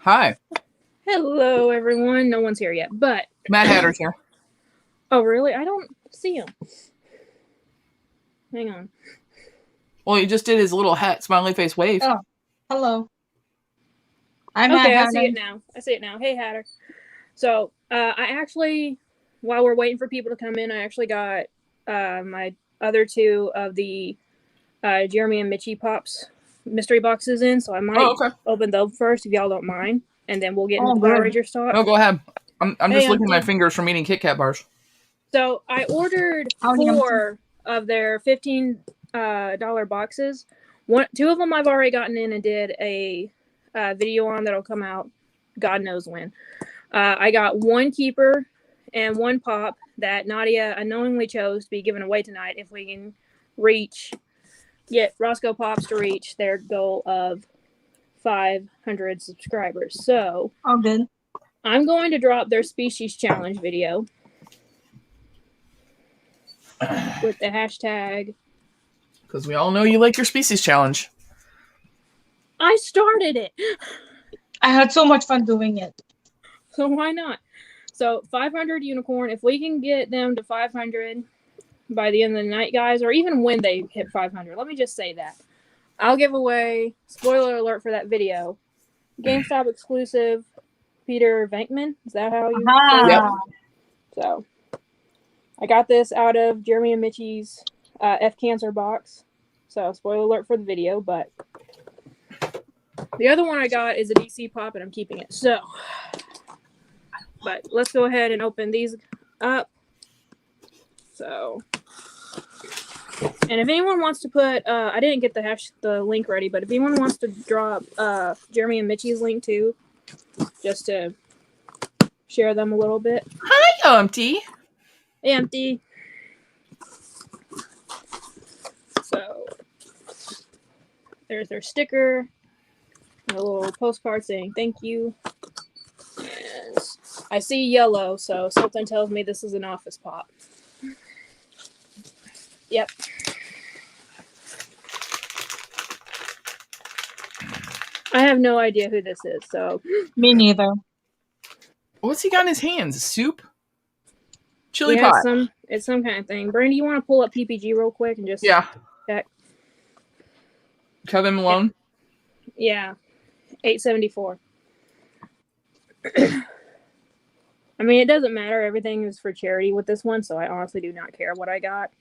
Hi. Hello, everyone. No one's here yet, but Mad Hatter's here. oh, really? I don't see him. Hang on. Well, he just did his little hat smiley face wave. Oh, hello. I'm Okay, Matt I see it now. Hey, Hatter. So, I actually, while we're waiting for people to come in, I actually got my other two of the Jeremy and Mitchie Pops mystery boxes in, so I might open those first if y'all don't mind, and then we'll get into the Power Rangers talk. No, go ahead. I'm just licking my fingers from eating Kit Kat bars. So I ordered 4 of their $15 boxes. Two of them I've already gotten in and did a video on that'll come out God knows when. I got 1 keeper and 1 pop that Nadia unknowingly chose to be given away tonight if we can get Roscoe Pops to reach their goal of 500 subscribers. So good. I'm going to drop their species challenge video with the hashtag. Because we all know you like your species challenge. I started it. I had so much fun doing it. So why not? So 500 unicorn. If we can get them to 500 by the end of the night, guys, or even when they hit 500, let me just say that. I'll give away, spoiler alert for that video, GameStop exclusive Peter Venkman. Is that how you say it? Yep. So I got this out of Jeremy and Mitchie's F Cancer box. So spoiler alert for the video, but the other one I got is a DC Pop and I'm keeping it. So, but let's go ahead and open these up. So, and if anyone wants to put, I didn't get the link ready, but if anyone wants to drop Jeremy and Mitchie's link too, just to share them a little bit. Hi, Umpty. Hey, Umpty. So, there's their sticker, and a little postcard saying thank you. And I see yellow, so something tells me this is an office pop. Yep. I have no idea who this is, so. Me neither. What's he got in his hands? Soup? Chili pot? It's some kind of thing. Brandi, you want to pull up PPG real quick and just check? Kevin Malone? Yeah. 874. I mean, it doesn't matter. Everything is for charity with this one, so I honestly do not care what I got.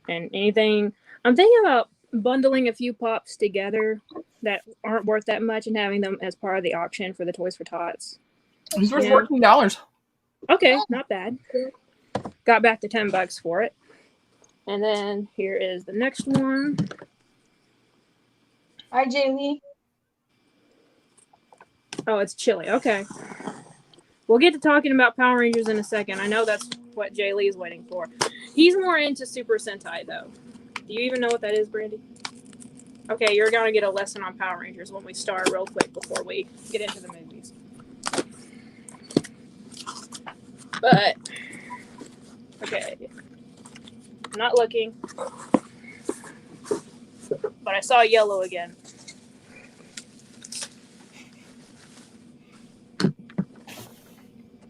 And anything, I'm thinking about bundling a few pops together that aren't worth that much and having them as part of the auction for the Toys for Tots. He's worth $14. Okay, not bad. Got back to $10 for it. And then here is the next one. Hi, Jaylee. Oh, it's chili. Okay. We'll get to talking about Power Rangers in a second. I know that's what Jay Lee is waiting for. He's more into Super Sentai, though. Do you even know what that is, Brandi? Okay, you're going to get a lesson on Power Rangers when we start real quick before we get into the movies. But, okay. I'm not looking. But I saw yellow again.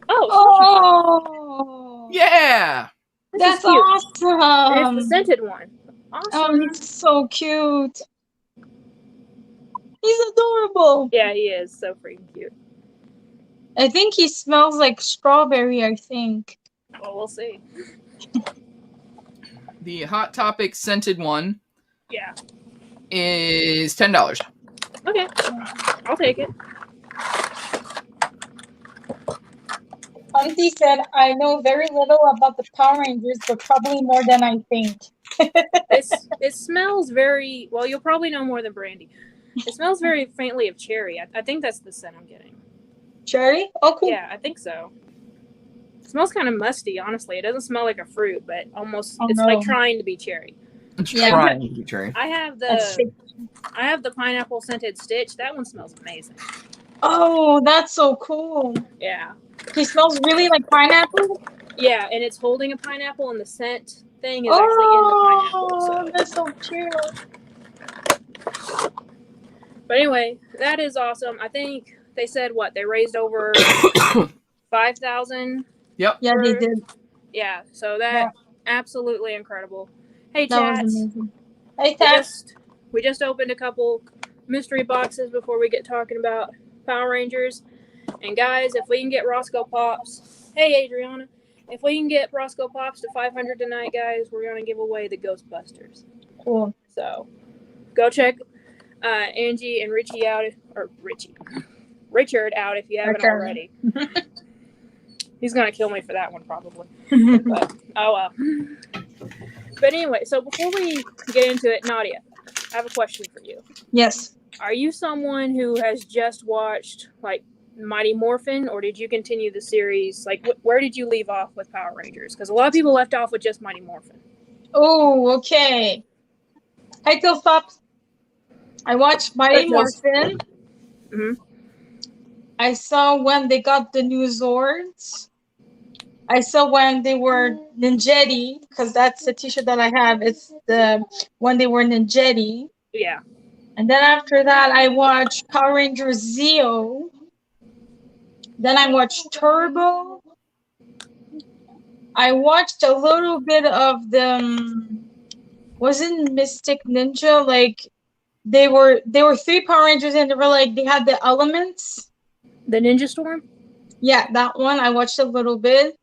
Oh! Yeah! That's awesome! And it's the scented one. Awesome. Oh, he's so cute. He's adorable. Yeah, he is so freaking cute. I think he smells like strawberry, I think. Well, we'll see. The Hot Topic scented one is $10. Okay. I'll take it. Auntie said, I know very little about the Power Rangers, but probably more than I think. It smells very, well, you'll probably know more than Brandi. It smells very faintly of cherry. I think that's the scent I'm getting. Cherry? Oh, cool. Yeah, I think so. It smells kind of musty, honestly. It doesn't smell like a fruit, but almost, like trying to be cherry. It's trying to be cherry. I have the pineapple scented Stitch. That one smells amazing. Oh, that's so cool. Yeah. He smells really like pineapple? Yeah, and it's holding a pineapple, and the scent thing is actually in the pineapple. So. That's so cute. But anyway, that is awesome. I think they said what they raised over 5,000. Yep. Yeah, they did. Yeah, so that absolutely incredible. Hey, That was chats. amazing. Hey, Tat. We just opened a couple mystery boxes before we get talking about Power Rangers. And guys, if we can get Roscoe Pops, hey Adriana, if we can get Roscoe Pops to 500 tonight, guys, we're gonna give away the Ghostbusters. Cool. So go check Angie and Richie out, or Richard out if you haven't already. He's gonna kill me for that one probably. But oh well. But anyway, so before we get into it, Nadia, I have a question for you. Yes. Are you someone who has just watched like Mighty Morphin, or did you continue the series? Like, where did you leave off with Power Rangers? Because a lot of people left off with just Mighty Morphin. Oh, okay. Hi, Pops. I watched Mighty Morphin. Mm-hmm. I saw when they got the new Zords. I saw when they were Ninjetti, because that's the t-shirt that I have. It's the when they were Ninjetti. Yeah. And then after that, I watched Power Rangers Zeo. Then I watched Turbo. I watched a little bit of the wasn't Mystic Ninja, like they were 3 Power Rangers and they were like they had the elements. The Ninja Storm? Yeah, that one I watched a little bit.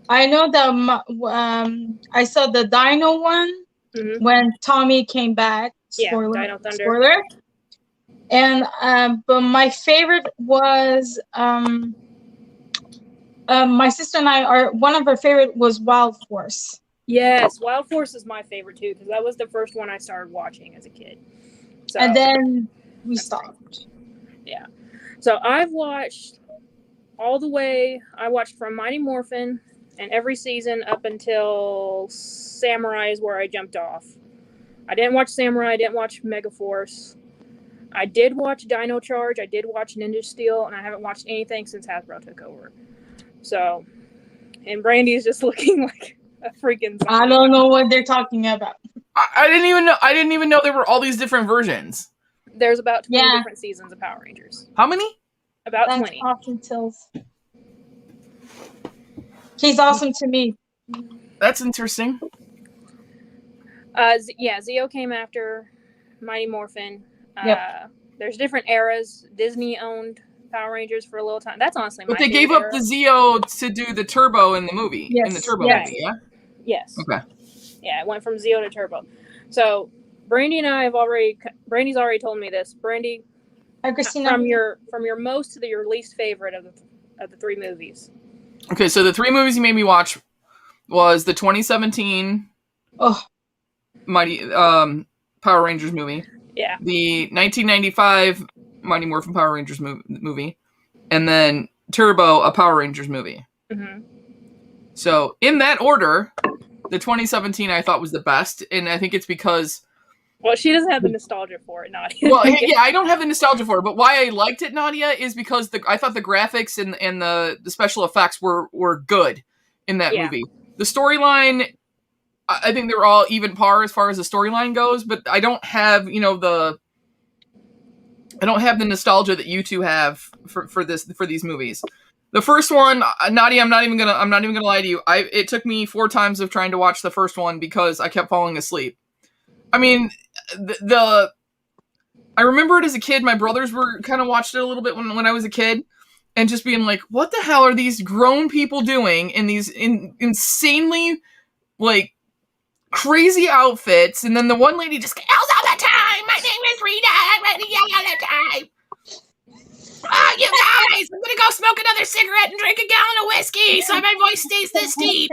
I know that I saw the Dino one when Tommy came back. Spoiler, Dino Thunder. Spoiler. And but my favorite was my sister and I one of our favorite was Wild Force. Yes, Wild Force is my favorite too because that was the first one I started watching as a kid. So, and then we stopped. Yeah. So I've watched all the way. I watched from Mighty Morphin and every season up until Samurai is where I jumped off. I didn't watch Samurai. I didn't watch Megaforce. I did watch Dino Charge. I did watch Ninja Steel, and I haven't watched anything since Hasbro took over. So, and Brandi is just looking like a freaking zombie. I don't know what they're talking about. I didn't even know. I didn't even know there were all these different versions. There's about 20 different seasons of Power Rangers. How many? About That's 20. Austin Tills. He's awesome to me. That's interesting. Zeo came after Mighty Morphin. Yep. There's different eras. Disney owned Power Rangers for a little time. That's honestly my But they gave up the Zeo to do the Turbo in the movie. Yes. In the Turbo movie, yeah? Yes. Okay. Yeah, it went from Zeo to Turbo. So Brandi and I have Brandi's already told me this. Brandi, hi, Christina. From your most to your least favorite of the 3 movies. Okay, so the 3 movies you made me watch was the 2017 Mighty Power Rangers movie. Yeah. The 1995 Mighty Morphin Power Rangers movie. And then Turbo, a Power Rangers movie. Mm-hmm. So, in that order, the 2017 I thought was the best, and I think it's because... Well, she doesn't have the nostalgia for it, Nadia. Well, yeah, I don't have the nostalgia for it, but why I liked it, Nadia, is because I thought the graphics and the special effects were good in that movie. The storyline, I think they were all even par as far as the storyline goes, but I don't have, the nostalgia that you two have for these movies. The first one, Nadia, I'm not even gonna lie to you. It took me 4 times of trying to watch the first one because I kept falling asleep. I mean, I remember it as a kid. My brothers were kind of watched it a little bit when I was a kid, and just being like, "What the hell are these grown people doing in these insanely like crazy outfits?" And then the one lady just yells all the time, "My name is Rita. I'm ready to yell all the time. Oh, you guys, I'm gonna go smoke another cigarette and drink a gallon of whiskey so my voice stays this deep."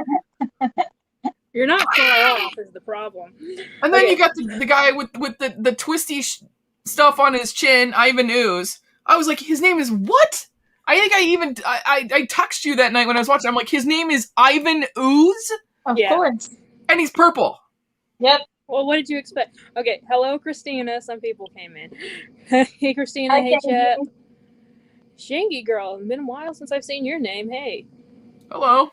You're not far off is the problem. And then you got the guy with the twisty stuff on his chin, Ivan Ooze. I was like, his name is what? I think I texted you that night when I was watching. I'm like, his name is Ivan Ooze? Of course. And he's purple. Yep. Well, what did you expect? Okay, hello, Christina. Some people came in. Hey, Christina. Hey, chat. Shingy girl. It's been a while since I've seen your name. Hey. Hello.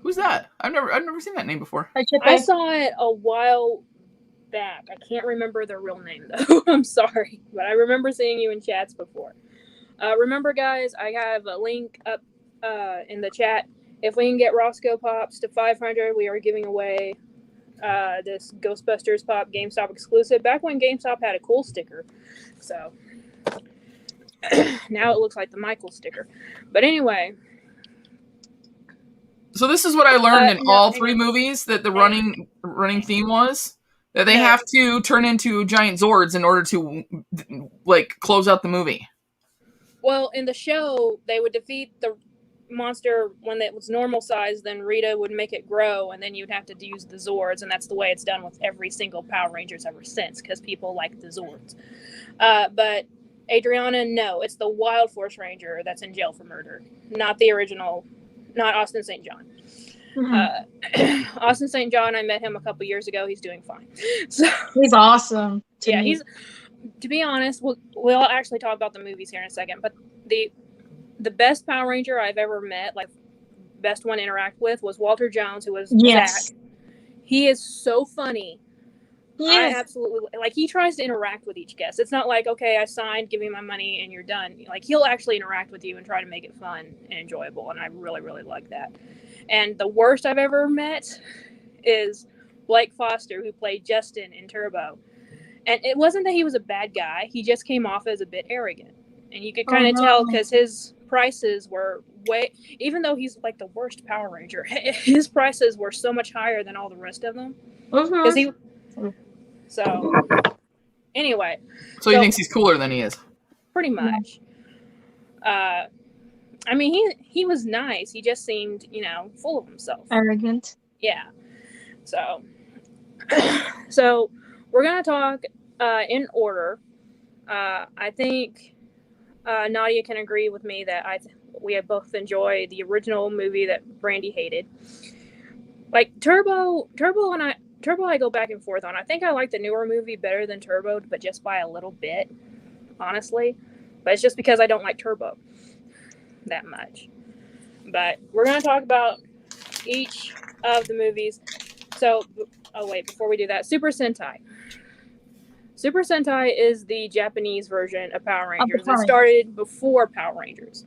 Who's that? I've never seen that name before. I saw it a while back. I can't remember their real name, though. I'm sorry. But I remember seeing you in chats before. Remember, guys, I have a link up in the chat. If we can get Roscoe Pops to 500, we are giving away this Ghostbusters Pop GameStop exclusive. Back when GameStop had a cool sticker. So now it looks like the Michael sticker. But anyway. So this is what I learned in all three movies, that the running theme was that they have to turn into giant Zords in order to like close out the movie. Well, in the show, they would defeat the monster when it was normal size, then Rita would make it grow, and then you'd have to use the Zords, and that's the way it's done with every single Power Rangers ever since, because people like the Zords. But Adriana, no, it's the Wild Force Ranger that's in jail for murder, not the original, not Austin St. John. Mm-hmm. Austin St. John, I met him a couple years ago. He's doing fine. So he's awesome. He's, to be honest, we'll actually talk about the movies here in a second, but the best Power Ranger I've ever met, like best one to interact with, was Walter Jones, who was Zach. He is so funny. Yes. I absolutely, like, he tries to interact with each guest. It's not like, okay, I signed, give me my money, and you're done. Like, he'll actually interact with you and try to make it fun and enjoyable, and I really, really like that. And the worst I've ever met is Blake Foster, who played Justin in Turbo. And it wasn't that he was a bad guy. He just came off as a bit arrogant. And you could kind of tell because his prices were way, even though he's like the worst Power Ranger, his prices were so much higher than all the rest of them. So, anyway. So he thinks he's cooler than he is. Pretty much. I mean, he was nice. He just seemed, full of himself. Arrogant. Yeah. So we're going to talk in order. I think Nadia can agree with me that we have both enjoyed the original movie that Brandi hated. Like Turbo I go back and forth on. I think I like the newer movie better than Turbo, but just by a little bit, honestly. But it's just because I don't like Turbo that much. But we're going to talk about each of the movies. So, before we do that, Super Sentai. Super Sentai is the Japanese version of Power Rangers. It started before Power Rangers.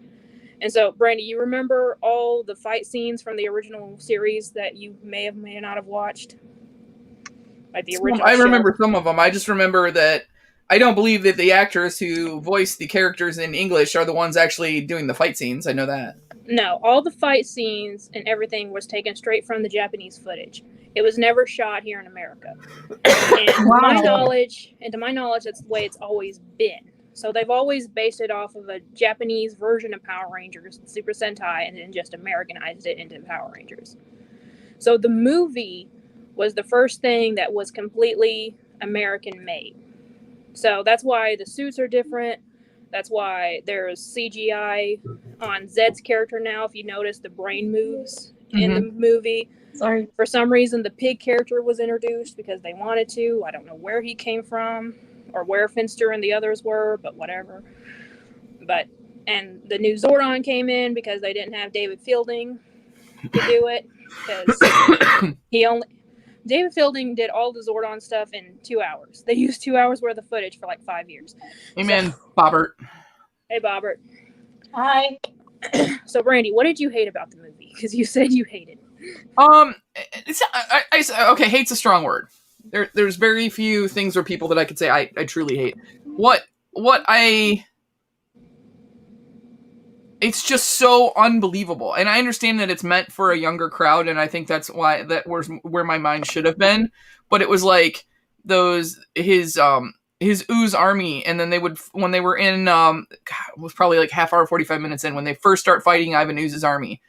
And so, Brandi, you remember all the fight scenes from the original series that you may not have watched? Like the original I remember some of them. I just remember that I don't believe that the actors who voice the characters in English are the ones actually doing the fight scenes. I know that. No, all the fight scenes and everything was taken straight from the Japanese footage. It was never shot here in America. And to my knowledge, that's the way it's always been. So they've always based it off of a Japanese version of Power Rangers, Super Sentai, and then just Americanized it into Power Rangers. So the movie was the first thing that was completely American made. So that's why the suits are different. That's why there's CGI on Zed's character now. If you notice, the brain moves in the movie. Sorry. For some reason, the pig character was introduced because they wanted to. I don't know where he came from or where Finster and the others were, but whatever. And the new Zordon came in because they didn't have David Fielding to do it. Because David Fielding did all the Zordon stuff in 2 hours. They used 2 hours worth of footage for like 5 years. Amen, Bobbert. Hey, Bobbert. Hi. So, Brandi, what did you hate about the movie? Because you said you hated it. Okay, hate's a strong word. There's very few things or people that I could say I truly hate. It's just so unbelievable. And I understand that it's meant for a younger crowd, and I think that's why that was where my mind should have been. But it was like his ooze army, and then when they were in it was probably like half hour, 45 minutes in, when they first start fighting Ivan Ooze's army.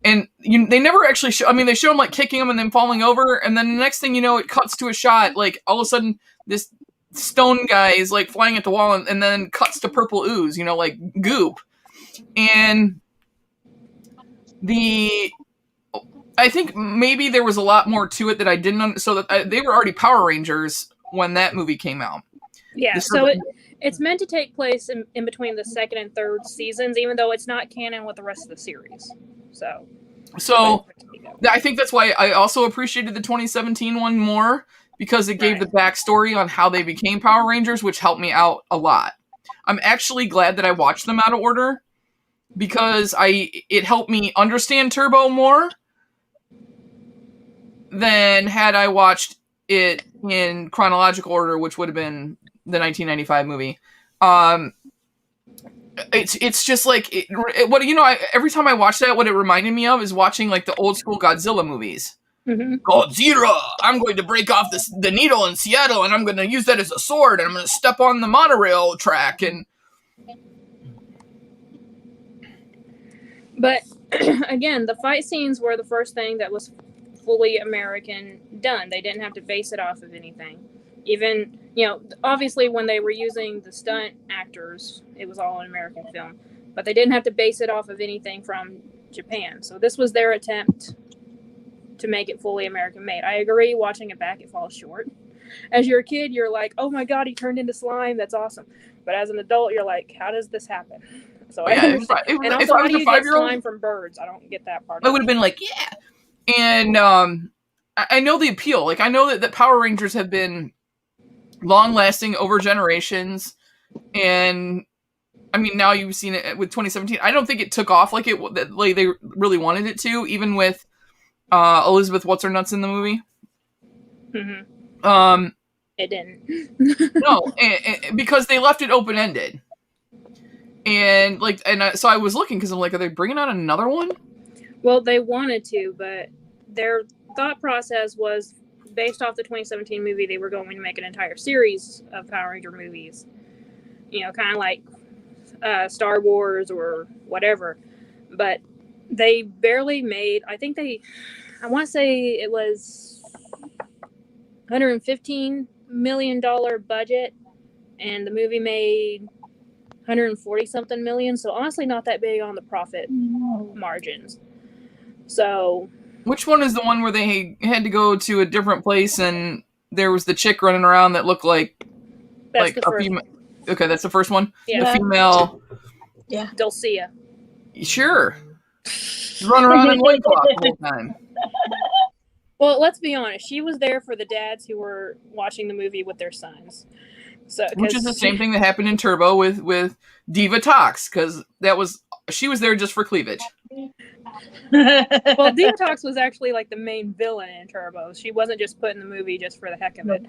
And they never actually they show him like kicking him and then falling over, and then the next thing you know, it cuts to a shot, like all of a sudden this stone guy is like flying at the wall, and then cuts to purple ooze, like goop. And I think maybe there was a lot more to it that I didn't so that they were already Power Rangers when that movie came out. Yeah, so it's meant to take place in between the second and third seasons, even though it's not canon with the rest of the series. So I think that's why I also appreciated the 2017 one more, because it gave the backstory on how they became Power Rangers, which helped me out a lot. I'm actually glad that I watched them out of order because it helped me understand Turbo more than had I watched it in chronological order, which would have been the 1995 movie. It's just like every time I watch that, what it reminded me of is watching like the old school Godzilla movies. Mm-hmm. Godzilla! I'm going to break off the needle in Seattle, and I'm going to use that as a sword, and I'm going to step on the monorail track. But again, the fight scenes were the first thing that was fully American done. They didn't have to base it off of anything. Even, obviously when they were using the stunt actors, it was all an American film. But they didn't have to base it off of anything from Japan. So this was their attempt to make it fully American made. I agree, watching it back, it falls short. As you're a kid, you're like, oh my god, he turned into slime, that's awesome. But as an adult, you're like, how does this happen? So I understand. And also, how do you get slime from birds? I don't get that part. I would have been like, yeah. And I know the appeal. Like, I know that Power Rangers have been long-lasting over generations. And, I mean, now you've seen it with 2017. I don't think it took off like they really wanted it to, even with Elizabeth What's-Her-Nuts in the movie. Mm-hmm. It didn't. No, because they left it open-ended. And so I was looking because I'm like, are they bringing out another one? Well, they wanted to, but their thought process was based off the 2017 movie. They were going to make an entire series of Power Ranger movies, kind of like Star Wars or whatever. But they barely made. I want to say it was $115 million budget, and the movie made 140 something million, so honestly not that big on the profit margins. So which one is the one where they had to go to a different place and there was the chick running around that looked like a female? Okay, that's the first one. Yeah, the female. Yeah, Dulcia. Sure, run around in loincloth the whole time. Well, let's be honest. She was there for the dads who were watching the movie with their sons. So, which is the same thing that happened in Turbo with Diva Tox, because she was there just for cleavage. Well, Diva Tox was actually like the main villain in Turbo. She wasn't just put in the movie just for the heck of it.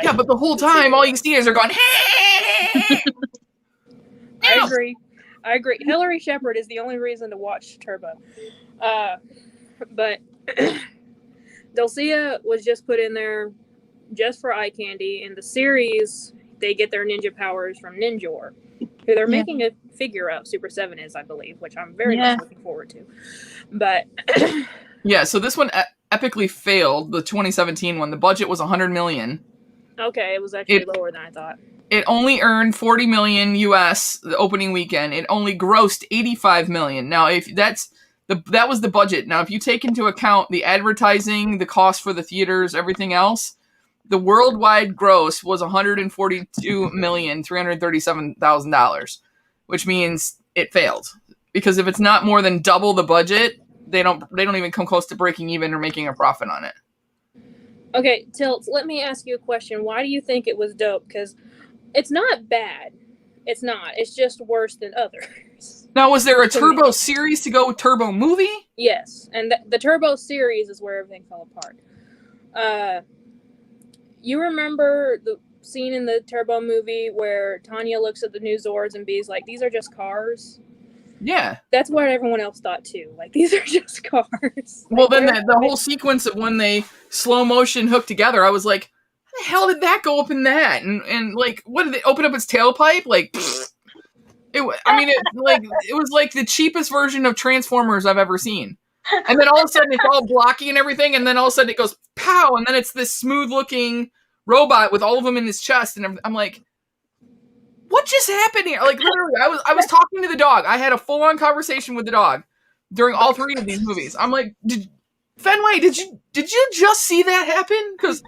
Yeah, but the whole time, all you see is her going, hey! I agree. Hillary Shepard is the only reason to watch Turbo. But Dulcia was just put in there just for eye candy. In the series, they get their ninja powers from Ninjor, who they're making a figure of. Super 7 is, I believe, which I'm very much looking forward to. But yeah, so this one epically failed, the 2017 one. The budget was $100 million. Okay, it was actually lower than I thought. It only earned $40 million US the opening weekend. It only grossed $85 million. Now, if that was the budget. Now, if you take into account the advertising, the cost for the theaters, everything else, the worldwide gross was $142,337,000, which means it failed. Because if it's not more than double the budget, they don't even come close to breaking even or making a profit on it. Okay, Tilt, let me ask you a question. Why do you think it was dope? Because it's not bad. It's not. It's just worse than others. Now, was there a Turbo series to go with Turbo movie? Yes, and the Turbo series is where everything fell apart. You remember the scene in the Turbo movie where Tanya looks at the new Zords and B's like, these are just cars? Yeah. That's what everyone else thought too. Like, these are just cars. Well, then the whole sequence of when they slow motion hook together, I was like, how the hell did that go up in that? And like, what did they open up its tailpipe? Like, it was like the cheapest version of Transformers I've ever seen. And then all of a sudden it's all blocky and everything, and then all of a sudden it goes pow, and then it's this smooth looking robot with all of them in his chest, and I'm like, what just happened here? Like, literally, I was talking to the dog. I had a full on conversation with the dog during all three of these movies. I'm like, Fenway, did you just see that happen? Because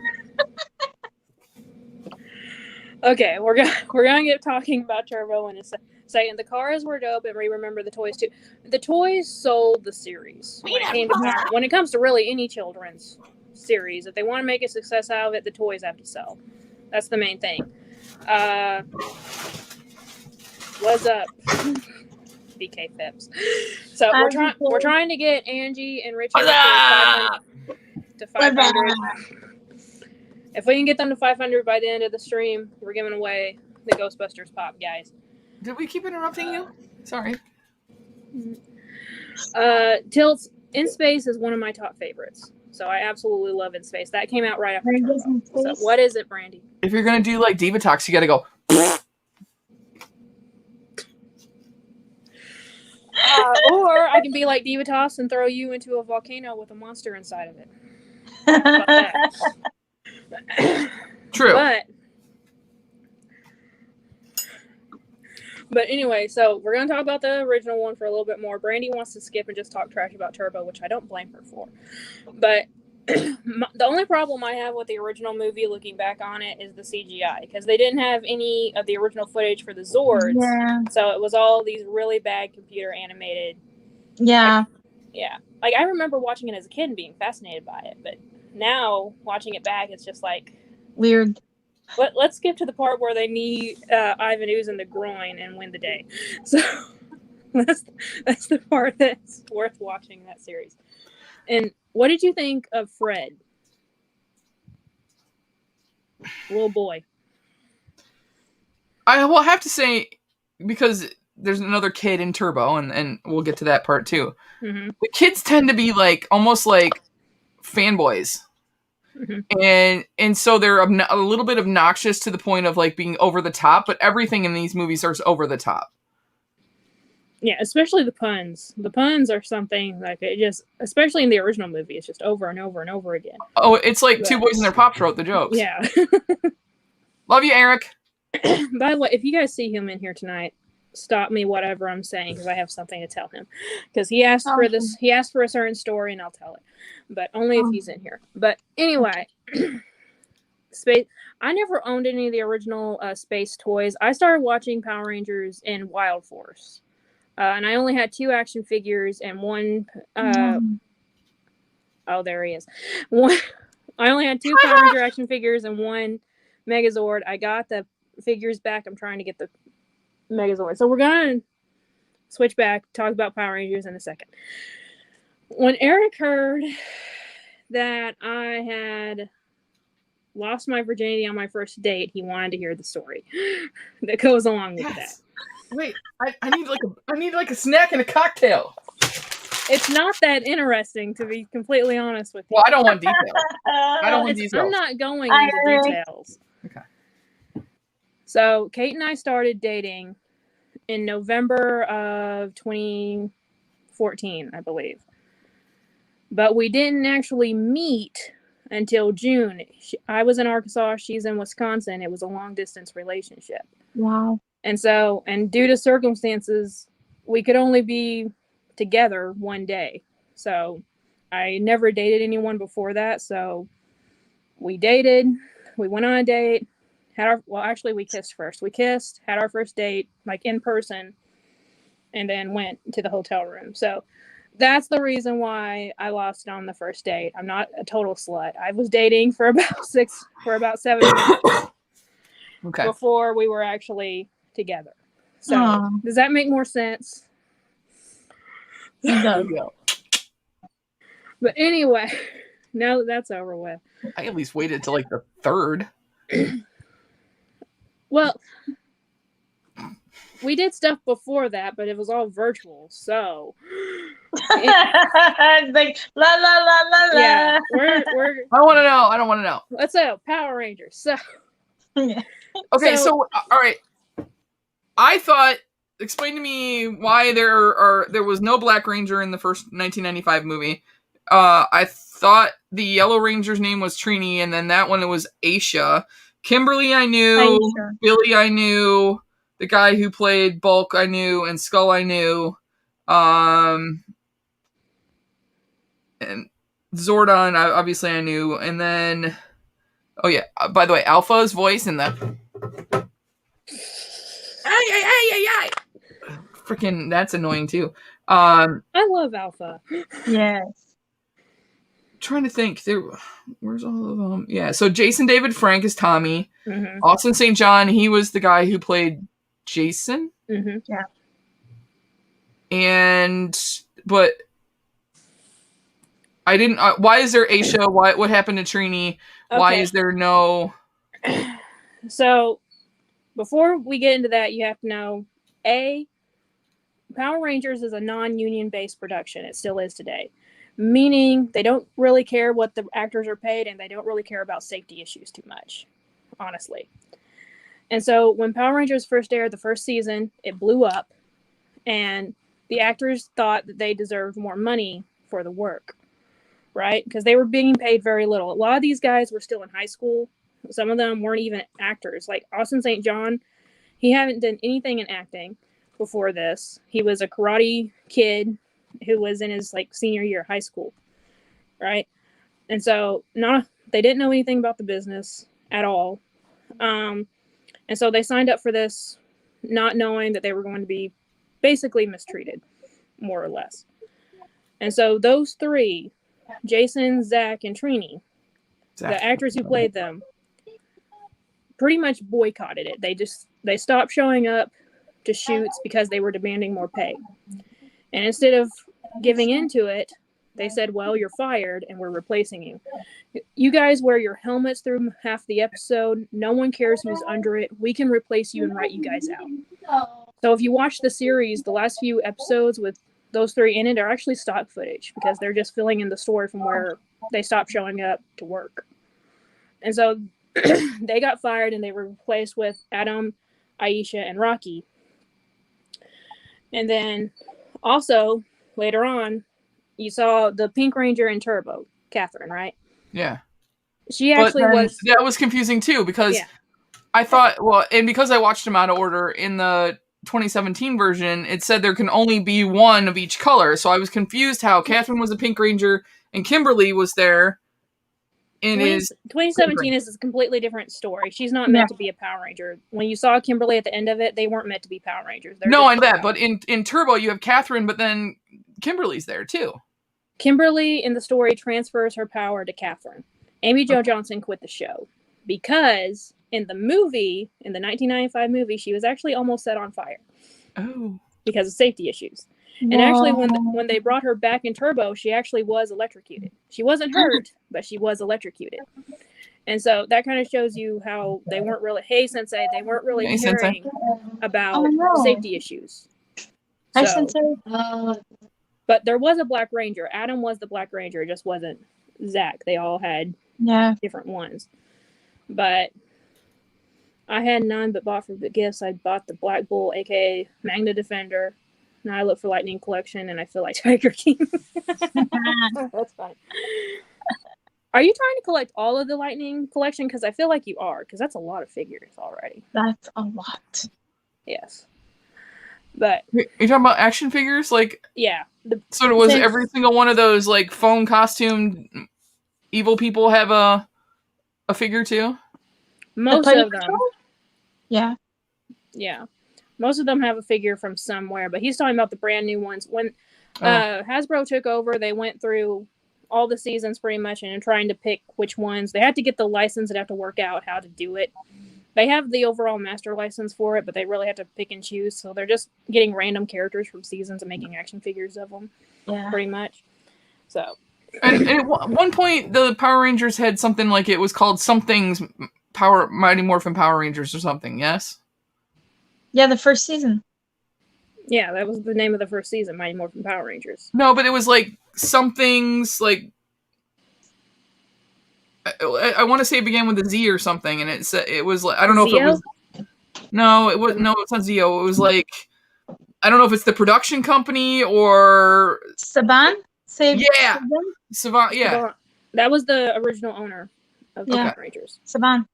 okay, we're gonna get talking about Turbo in a second. The cars were dope, and we remember the toys too. The toys sold the series when it comes to really any children's series. If they want to make a success out of it, the toys have to sell. That's the main thing. What's up? BK Phipps. So we're trying to get Angie and Richie to 500. If we can get them to 500 by the end of the stream, we're giving away the Ghostbusters pop, guys. Did we keep interrupting you? Sorry. Tilts In Space is one of my top favorites. So I absolutely love In Space. That came out right after Turbo. So what is it, Brandi? If you're gonna do like Diva Talks, you gotta go. Or I can be like Diva Toss and throw you into a volcano with a monster inside of it. How about that? True. But anyway, so we're going to talk about the original one for a little bit more. Brandi wants to skip and just talk trash about Turbo, which I don't blame her for. But the only problem I have with the original movie, looking back on it, is the CGI. Because they didn't have any of the original footage for the Zords. Yeah. So it was all these really bad computer animated. Yeah. Like, I remember watching it as a kid and being fascinated by it. But now, watching it back, it's just like... weird. Let's skip to the part where they knee Ivan Ooze in the groin and win the day. So that's the part that's worth watching in that series. And what did you think of Fred? Little boy. I will have to say, because there's another kid in Turbo, and we'll get to that part too. Mm-hmm. The kids tend to be like almost like fanboys. Mm-hmm. And so they're a little bit obnoxious to the point of like being over the top, but everything in these movies is over the top. Yeah, especially the puns. The puns are something like it just, especially in the original movie, it's just over and over and over again. Oh, it's like Two Boys and Their Pops wrote the jokes. Yeah. Love you, Eric. By the way, if you guys see him in here tonight, stop me whatever I'm saying because I have something to tell him. Because he asked for this, he asked for a certain story and I'll tell it. But only if he's in here. But anyway, Space. I never owned any of the original Space toys. I started watching Power Rangers in Wild Force. And I only had 2 action figures and one... Oh, there he is. I only had 2 Power Ranger action figures and 1 Megazord. I got the figures back. I'm trying to get the Megazord. So we're going to switch back, talk about Power Rangers in a second. When Eric heard that I had lost my virginity on my first date, he wanted to hear the story that goes along with that. Wait, I need like a snack and a cocktail. It's not that interesting, to be completely honest with you. Well, I don't want details. I'm not going into details. Okay. So Kate and I started dating in November of 2014, I believe. But we didn't actually meet until June. I was in Arkansas, she's in Wisconsin. It was a long-distance relationship. Wow. And so, and due to circumstances, we could only be together one day. So I never dated anyone before that. So we dated, we went on a date, actually we kissed first. We kissed, had our first date, like in person, and then went to the hotel room. So that's the reason why I lost it on the first date. I'm not a total slut. I was dating for about 7 months. Okay. Before we were actually together. So does that make more sense? It does. But anyway, now that that's over with. I at least waited till like the 3rd. Well, we did stuff before that, but it was all virtual, so it's like la la la la la. Yeah, we're I don't want to know. Let's go Power Rangers. So okay, so all right. I thought, explain to me why there was no Black Ranger in the first 1995 movie. I thought the Yellow Ranger's name was Trini, and then that one it was Aisha. Kimberly I knew, Billy I knew, the guy who played Bulk I knew, and Skull I knew. And Zordon obviously I knew, and then by the way, Alpha's voice in the freaking that's annoying too. I love Alpha. Yes. trying to think. Where's all of them? Yeah, so Jason David Frank is Tommy. Mm-hmm. Austin St. John, he was the guy who played Jason. Mm-hmm. Yeah. But I didn't. Why is there Aisha? What happened to Trini? Okay. Why is there no? So, before we get into that, you have to know Power Rangers is a non-union based production. It still is today, meaning they don't really care what the actors are paid, and they don't really care about safety issues too much, honestly. And so, when Power Rangers first aired the first season, it blew up, and the actors thought that they deserved more money for the work, right? Because they were being paid very little. A lot of these guys were still in high school. Some of them weren't even actors. Like Austin St. John, he hadn't done anything in acting before this. He was a karate kid who was in his like senior year of high school, right? And so they didn't know anything about the business at all. And so they signed up for this not knowing that they were going to be basically mistreated, more or less. And so those three, Jason, Zach, and Trini, the actors who played them, pretty much boycotted it. They stopped showing up to shoots because they were demanding more pay. And instead of giving into it, they said, well, you're fired and we're replacing you. You guys wear your helmets through half the episode. No one cares who's under it. We can replace you and write you guys out. So if you watch the series, the last few episodes with those three in it are actually stock footage because they're just filling in the story from where they stopped showing up to work. And so they got fired and they were replaced with Adam, Aisha, and Rocky. And then also later on, you saw the Pink Ranger in Turbo, Catherine, right? Yeah. She actually was. That was confusing too because I thought, and because I watched them out of order in the 2017 version, it said there can only be one of each color. So I was confused how Catherine was a Pink Ranger and Kimberly was there. 2017 is a completely different story. She's not meant to be a Power Ranger. When you saw Kimberly at the end of it, they weren't meant to be Power Rangers. No, I know that, but in Turbo you have Catherine, but then Kimberly's there too. Kimberly in the story transfers her power to Catherine. Amy Jo Johnson quit the show because in the movie, in the 1995 movie, she was actually almost set on fire. Oh. Because of safety issues. And actually, when they brought her back in Turbo, she actually was electrocuted. She wasn't hurt, but she was electrocuted. And so that kind of shows you how they weren't really, hey, Sensei, they weren't really caring about safety issues. Hi, Sensei. But there was a Black Ranger. Adam was the Black Ranger. It just wasn't Zach. They all had different ones. But I had none but bought for the gifts. I bought the Black Bull, aka Magna Defender. Now I look for Lightning Collection, and I feel like Tiger King. That's fine. Are you trying to collect all of the Lightning Collection? Because I feel like you are, because that's a lot of figures already. That's a lot. Yes. But you're talking about action figures? Like, yeah. So it was every single one of those like foam costumed evil people have a figure too? Most of them. Yeah. Yeah. Most of them have a figure from somewhere, but he's talking about the brand new ones. When Hasbro took over, they went through all the seasons pretty much and trying to pick which ones. They had to get the license and have to work out how to do it. They have the overall master license for it, but they really have to pick and choose. So they're just getting random characters from seasons and making action figures of them. Yeah. Pretty much. So. And at one point, the Power Rangers had something like it was called Something's Mighty Morphin Power Rangers or something, yes? Yeah, the first season. Yeah, that was the name of the first season, Mighty Morphin Power Rangers. No, but it was like Something's like... I want to say it began with a Z or something, and it was like... I don't know if it was... No, it's not Zeo. It was like... I don't know if it's the production company or... Saban? Yeah. Saban, yeah. Saban. That was the original owner of the Power Rangers. Saban.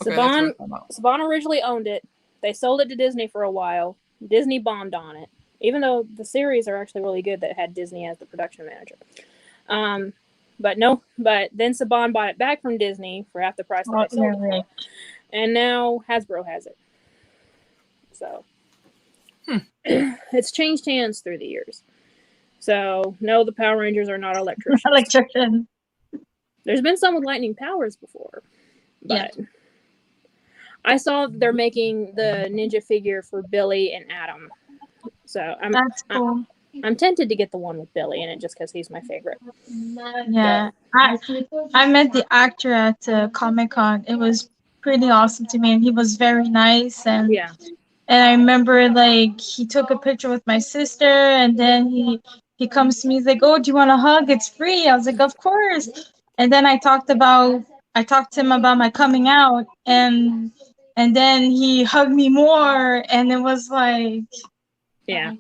Okay, Saban originally owned it. They sold it to Disney for a while. Disney bombed on it, even though the series are actually really good that had Disney as the production manager. But then Saban bought it back from Disney for half the price that they sold it for. And now Hasbro has it. So it's changed hands through the years. So no, the Power Rangers are not electricians. Electrician. There's been some with lightning powers before, but I saw they're making the ninja figure for Billy and Adam. So That's cool. I'm tempted to get the one with Billy in it just because he's my favorite. Yeah, I met the actor at Comic-Con. It was pretty awesome to me, and he was very nice. And Yeah. and I remember like he took a picture with my sister, and then he comes to me. He's like, "Oh, do you want a hug? It's free." I was like, "Of course." And then I talked to him about my coming out, and then he hugged me more, and it was like, yeah.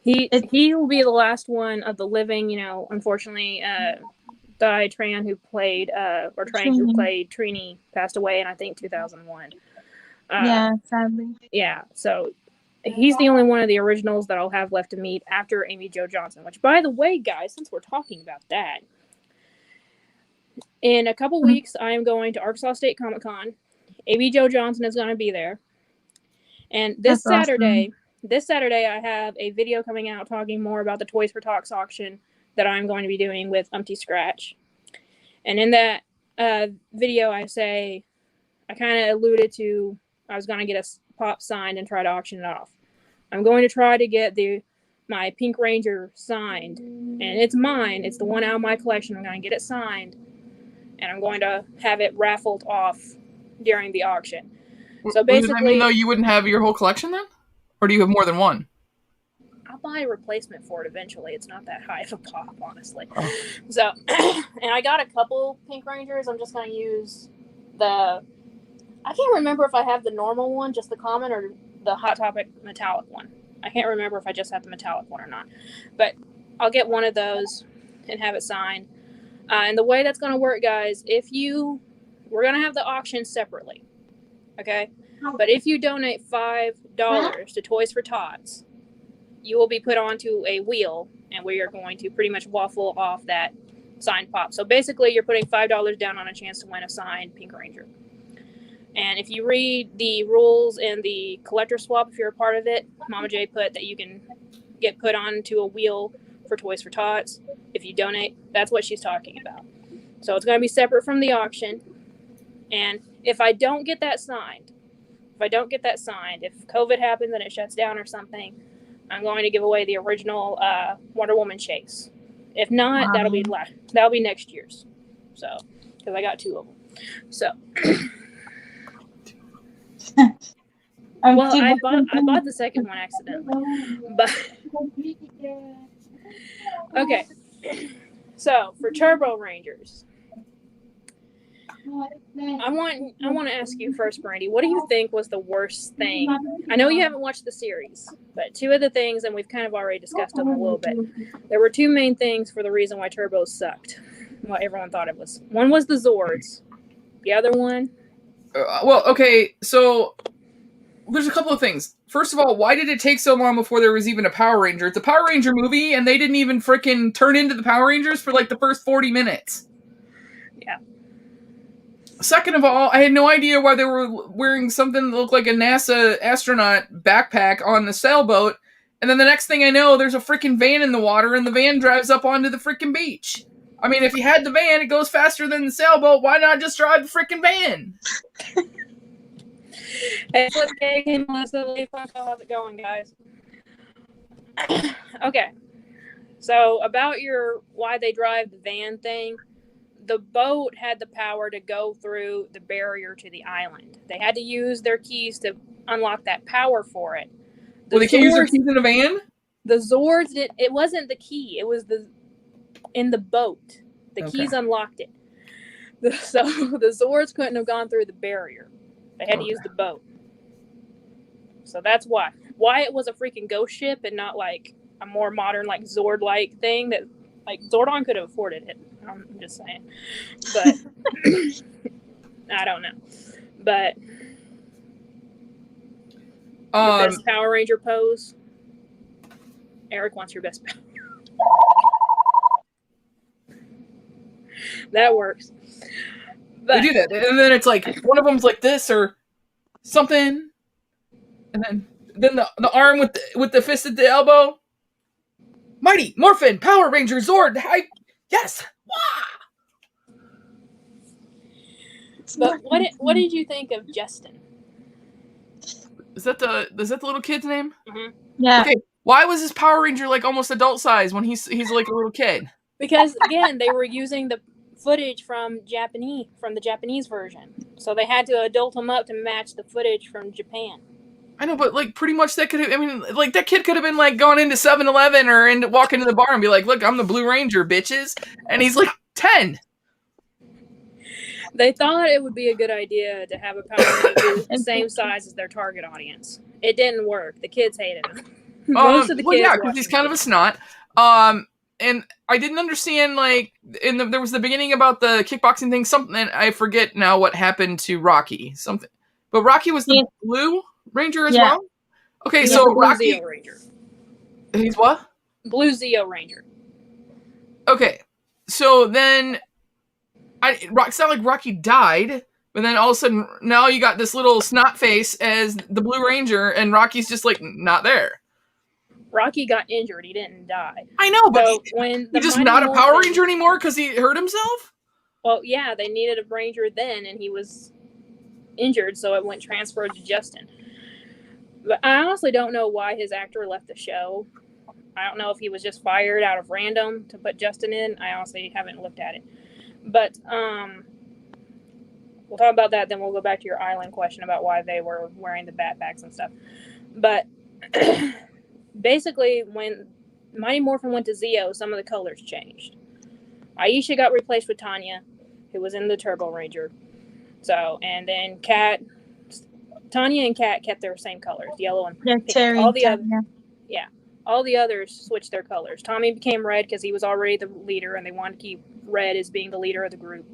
He will be the last one of the living, unfortunately, Di Tran, who played Trini, passed away in, I think, 2001. Yeah, sadly. Yeah, so he's the only one of the originals that I'll have left to meet after Amy Jo Johnson, which, by the way, guys, since we're talking about that, in a couple weeks, I am going to Arkansas State Comic-Con. Amy Jo Johnson is going to be there. And this Saturday, I have a video coming out talking more about the Toys for Tots auction that I'm going to be doing with Umpty Scratch. And in that video, I kind of alluded to I was going to get a pop signed and try to auction it off. I'm going to try to get my Pink Ranger signed. And it's mine. It's the one out of my collection. I'm going to get it signed. And I'm going to have it raffled off during the auction. So basically, does that mean, though, you wouldn't have your whole collection then? Or do you have more than one? I'll buy a replacement for it eventually. It's not that high of a pop, honestly. Oh. So, and I got a couple Pink Rangers. I'm just going to use I can't remember if I have the normal one, just the common, or the Hot Topic metallic one. I can't remember if I just have the metallic one or not. But I'll get one of those and have it signed. And the way that's going to work, guys, we're going to have the auction separately. Okay? But if you donate $5 to Toys for Tots, you will be put onto a wheel, and we are going to pretty much waffle off that signed pop. So basically, you're putting $5 down on a chance to win a signed Pink Ranger. And if you read the rules in the collector swap, if you're a part of it, Mama J put that you can get put onto a wheel for Toys for Tots. If you donate, that's what she's talking about. So it's going to be separate from the auction. And if I don't get that signed, if COVID happens and it shuts down or something, I'm going to give away the original Wonder Woman chase. If not, that'll be next year's. So, because I got 2 of them. So, well, I bought the second one accidentally, but okay. So for Turbo Rangers, I want to ask you first, Brandi. What do you think was the worst thing? I know you haven't watched the series, but 2 of the things, and we've kind of already discussed them a little bit. There were 2 main things for the reason why Turbos sucked. What everyone thought it was. One was the Zords. The other one. Well, okay, so there's a couple of things. First of all, why did it take so long before there was even a Power Ranger? It's a Power Ranger movie, and they didn't even frickin' turn into the Power Rangers for like the first 40 minutes. Yeah. Second of all, I had no idea why they were wearing something that looked like a NASA astronaut backpack on the sailboat, and then the next thing I know, there's a frickin' van in the water, and the van drives up onto the frickin' beach. I mean, if you had the van, it goes faster than the sailboat, why not just drive the frickin' van? Hey, flip cake, hey, Melissa, how's it going, guys? Okay, so about why they drive the van thing, the boat had the power to go through the barrier to the island. They had to use their keys to unlock that power for it. Well, they can't use their keys in a van? The Zords it wasn't the key, it was in the boat. The keys unlocked it. So the Zords couldn't have gone through the barrier. They had to use the boat. So that's why. Why it was a freaking ghost ship and not like a more modern, like Zord-like thing that, like, Zordon could have afforded it. I'm just saying. But I don't know. But your best Power Ranger pose. Eric wants your best Power. That works. But they do that, and then it's like one of them's like this or something, and then the arm with the fist at the elbow. Mighty Morphin Power Ranger Zord. Yes. But what did you think of Justin? Is that the little kid's name? Mm-hmm. Yeah. Okay. Why was his Power Ranger like almost adult size when he's like a little kid? Because again, they were using the footage from the Japanese version, so they had to adult him up to match the footage from Japan. I know, but like pretty much that could have, I mean, like that kid could have been like gone into 7-Eleven or walk into the bar and be like, look, I'm the Blue Ranger, bitches. And he's like 10. They thought it would be a good idea to have a Power Ranger the same size as their target audience. It didn't work. The kids hated him. Most of the kids. Yeah, because he's kind of a snot. And I didn't understand, like, there was the beginning about the kickboxing thing, something, and I forget now what happened to Rocky. Something. But Rocky was the Blue Ranger as well? Okay, so Blue Rocky. Zeo Ranger. He's what? Blue Zeo Ranger. Okay, so then it's not like Rocky died, but then all of a sudden now you got this little snot face as the Blue Ranger, and Rocky's just like not there. Rocky got injured. He didn't die. I know, but so when he's just not a Power Ranger anymore because he hurt himself? Well, yeah, they needed a Ranger then, and he was injured, so it went transferred to Justin. But I honestly don't know why his actor left the show. I don't know if he was just fired out of random to put Justin in. I honestly haven't looked at it. But we'll talk about that, then we'll go back to your island question about why they were wearing the backpacks and stuff. But basically, when Mighty Morphin went to Zeo, some of the colors changed. Aisha got replaced with Tanya, who was in the Turbo Ranger. So, and then Tanya and Kat kept their same colors, yellow and pink. Terry, All the others switched their colors. Tommy became red because he was already the leader, and they wanted to keep red as being the leader of the group.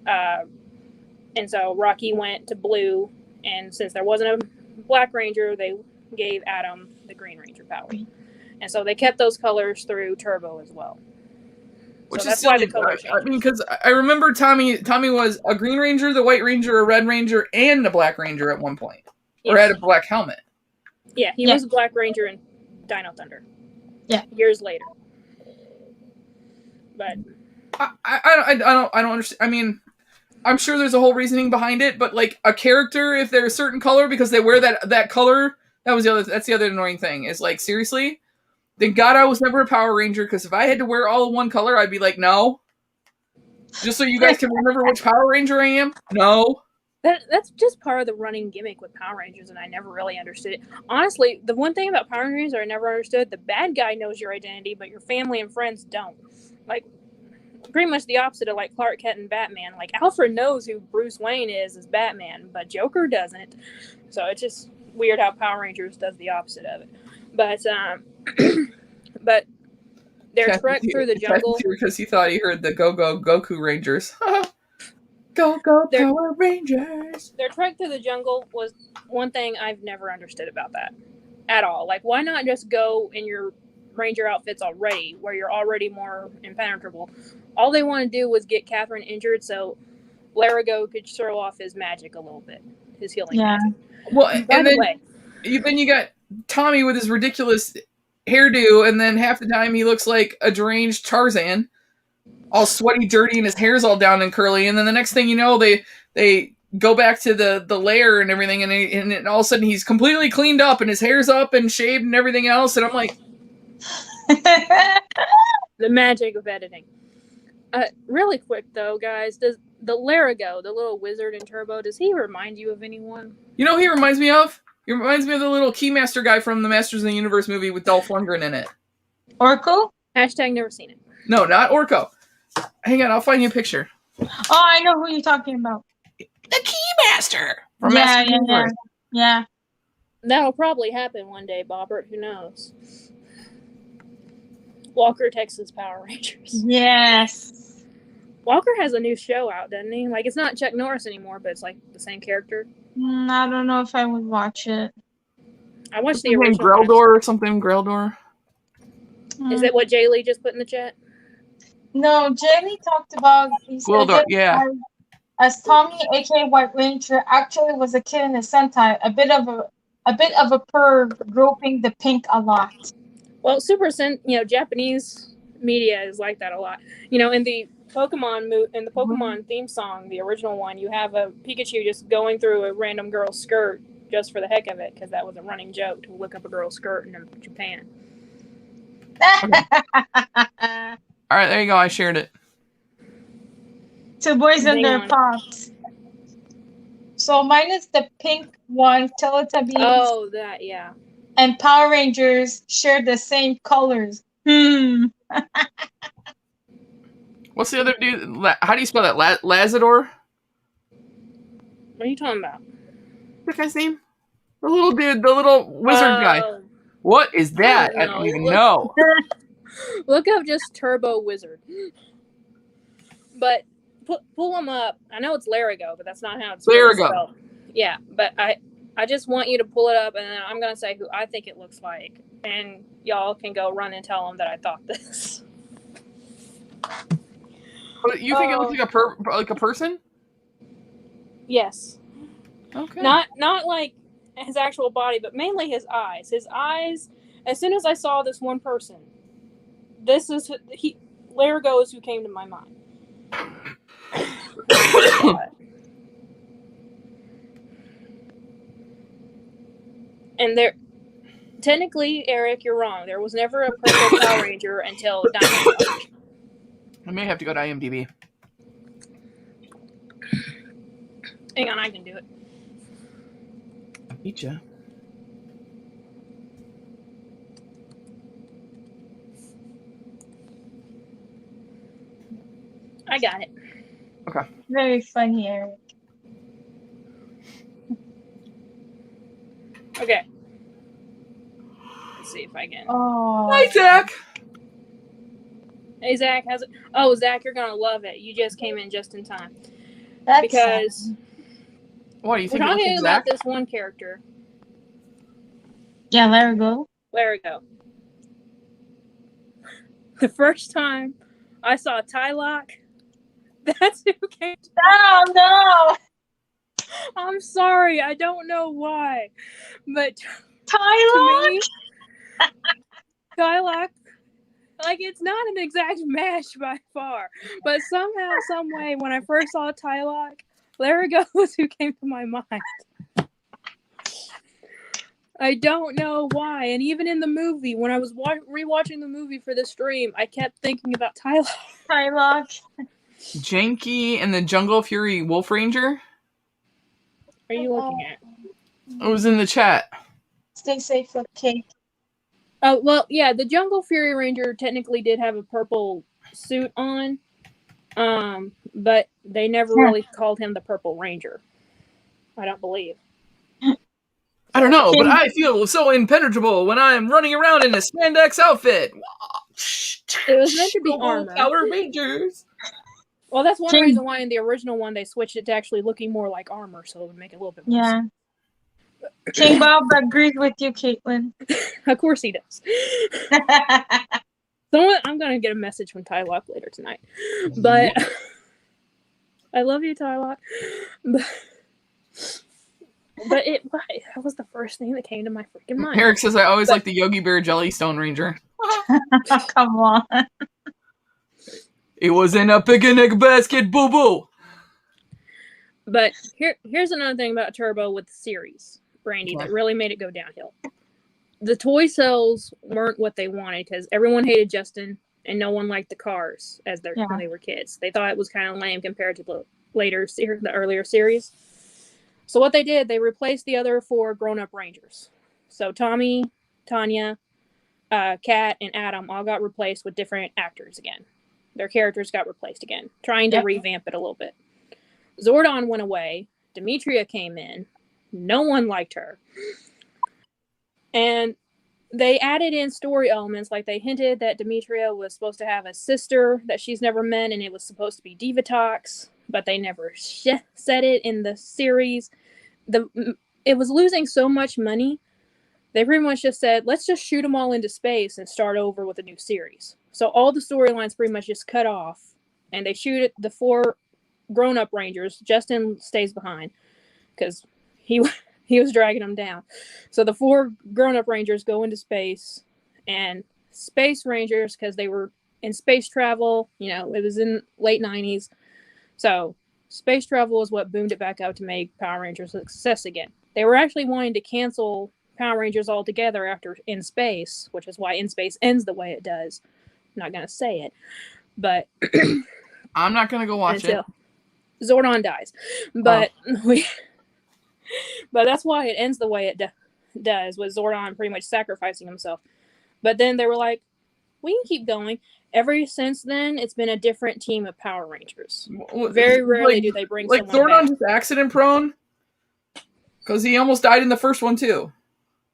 And so Rocky went to blue, and since there wasn't a Black Ranger, they gave Adam the Green Ranger powers. And so they kept those colors through Turbo as well. Which so is silly. I mean, because I remember Tommy was a Green Ranger, the White Ranger, a Red Ranger, and a Black Ranger at one point. Yes. Or had a black helmet. Yeah, he was a Black Ranger in Dino Thunder. Yeah. Years later. But I don't understand. I mean, I'm sure there's a whole reasoning behind it, but like a character, if they're a certain color because they wear that color, that's the other annoying thing. Is like, seriously? Thank God I was never a Power Ranger, because if I had to wear all in one color, I'd be like, no. Just so you guys can remember which Power Ranger I am? No. That's just part of the running gimmick with Power Rangers, and I never really understood it. Honestly, the one thing about Power Rangers I never understood, the bad guy knows your identity, but your family and friends don't. Like, pretty much the opposite of like Clark Kent and Batman. Like, Alfred knows who Bruce Wayne is as Batman, but Joker doesn't. So it's just weird how Power Rangers does the opposite of it. But their trek through the jungle, because he thought he heard the Go Goku Rangers. Go Power Rangers. Their trek through the jungle was one thing I've never understood about that at all. Like, why not just go in your Ranger outfits already, where you're already more impenetrable? All they want to do was get Catherine injured so Larigo could show off his magic a little bit, his healing magic. Well, and then you got Tommy with his ridiculous hairdo, and then half the time he looks like a deranged Tarzan, all sweaty, dirty, and his hair's all down and curly. And then the next thing you know, they go back to the lair and everything, and all of a sudden he's completely cleaned up, and his hair's up and shaved and everything else. And I'm like, the magic of editing. Really quick though, guys, does the Larigo, the little wizard in Turbo, does he remind you of anyone? You know who he reminds me of? He reminds me of the little Keymaster guy from the Masters of the Universe movie with Dolph Lundgren in it. Orko? Hashtag never seen it. No, not Orko. Hang on, I'll find you a picture. Oh, I know who you're talking about. The Keymaster from Masters of the Universe. Yeah. That'll probably happen one day, Bobbert. Who knows? Walker, Texas Power Rangers. Yes. Walker has a new show out, doesn't he? Like, it's not Chuck Norris anymore, but it's like the same character. I don't know if I would watch it. I watched the original. Greldor or something? Greldor? Is that what Jay Lee just put in the chat? No, Jay Lee talked about... Greldor, yeah. As Tommy, aka White Ranger, actually was a kid in the Sentai, a bit of a perv, groping the pink a lot. Well, Japanese media is like that a lot. In the Pokemon theme song, the original one, you have a Pikachu just going through a random girl's skirt just for the heck of it, because that was a running joke to look up a girl's skirt in Japan. All right, there you go. I shared it. Two boys and their pops. So mine is the pink one, Teletubbies. Oh, that, yeah. And Power Rangers share the same colors. What's the other dude? How do you spell that? Lazador? What are you talking about? What's that guy's name? The little dude, the little wizard guy. What is that? I don't even know. Look up just Turbo Wizard. But pull them up. I know it's Larigo, but that's not how it's spelled. Yeah, but I just want you to pull it up, and then I'm going to say who I think it looks like. And y'all can go run and tell them that I thought this. But you think it looks like a person? Yes. Okay. Not like his actual body, but mainly his eyes. His eyes, as soon as I saw this one person, Larigo is who came to my mind. And technically, Eric, you're wrong. There was never a purple Power Ranger until Dynamite. I may have to go to IMDb. Hang on, I can do it. Beat ya. I got it. Okay. Very funny, Eric. Okay. Let's see if I can. Oh. Hi, Zach. Hey, Zach, how's it? Oh, Zach, you're gonna love it. You just came in just in time. That's because what do you think? We're talking about this one character. Yeah, Larigo. Larigo. The first time I saw Tylock, that's who came. Oh no! I'm sorry, I don't know why, but Tylock. To me, Tylock, like, it's not an exact match by far, but somehow, some way, when I first saw Tylock, Larigo was who came to my mind. I don't know why, and even in the movie, when I was rewatching the movie for the stream, I kept thinking about Tylock. Tylock. Janky and the Jungle Fury Wolf Ranger? Are you looking at? It was in the chat. Stay safe, okay. Oh, well, yeah, the Jungle Fury Ranger technically did have a purple suit on, but they never really called him the Purple Ranger. I don't believe. I don't know, but I feel so impenetrable when I'm running around in a spandex outfit. It was meant to be armor. Power Rangers. Well, that's one reason why in the original one they switched it to actually looking more like armor, so it would make it a little bit more sense. King Bob agrees with you, Caitlyn. Of course he does. I'm going to get a message from Tylock later tonight. But I love you, Tylock. But that was the first thing that came to my freaking mind. Eric says I always like the Yogi Bear Jellystone Ranger. Come on. It was in a picnic basket, boo-boo. But here's another thing about Turbo with the series, Brandi, that really made it go downhill. The toy sales weren't what they wanted because everyone hated Justin and no one liked the cars when they were kids. They thought it was kind of lame compared to the earlier series. So what they did, they replaced the other 4 grown-up Rangers. So Tommy, Tanya, Kat, and Adam all got replaced with different actors again. Their characters got replaced again, trying to revamp it a little bit. Zordon went away. Demetria came in. No one liked her. And they added in story elements, like they hinted that Demetria was supposed to have a sister that she's never met, and it was supposed to be Divatox, but they never said it in the series. It was losing so much money, they pretty much just said, let's just shoot them all into space and start over with a new series. So all the storylines pretty much just cut off, and they shoot the 4 grown-up Rangers. Justin stays behind because he was dragging them down. So the 4 grown-up Rangers go into space, and Space Rangers because they were in space travel. It was in late 90s. So space travel is what boomed it back up to make Power Rangers a success again. They were actually wanting to cancel Power Rangers altogether after In Space, which is why In Space ends the way it does. I'm not going to say it, but I'm not going to go watch it. Zordon dies. But but that's why it ends the way it does, with Zordon pretty much sacrificing himself. But then they were like, we can keep going. Ever since then, it's been a different team of Power Rangers. Very rarely do they bring someone Zordon back. just accident prone? Because he almost died in the first one, too.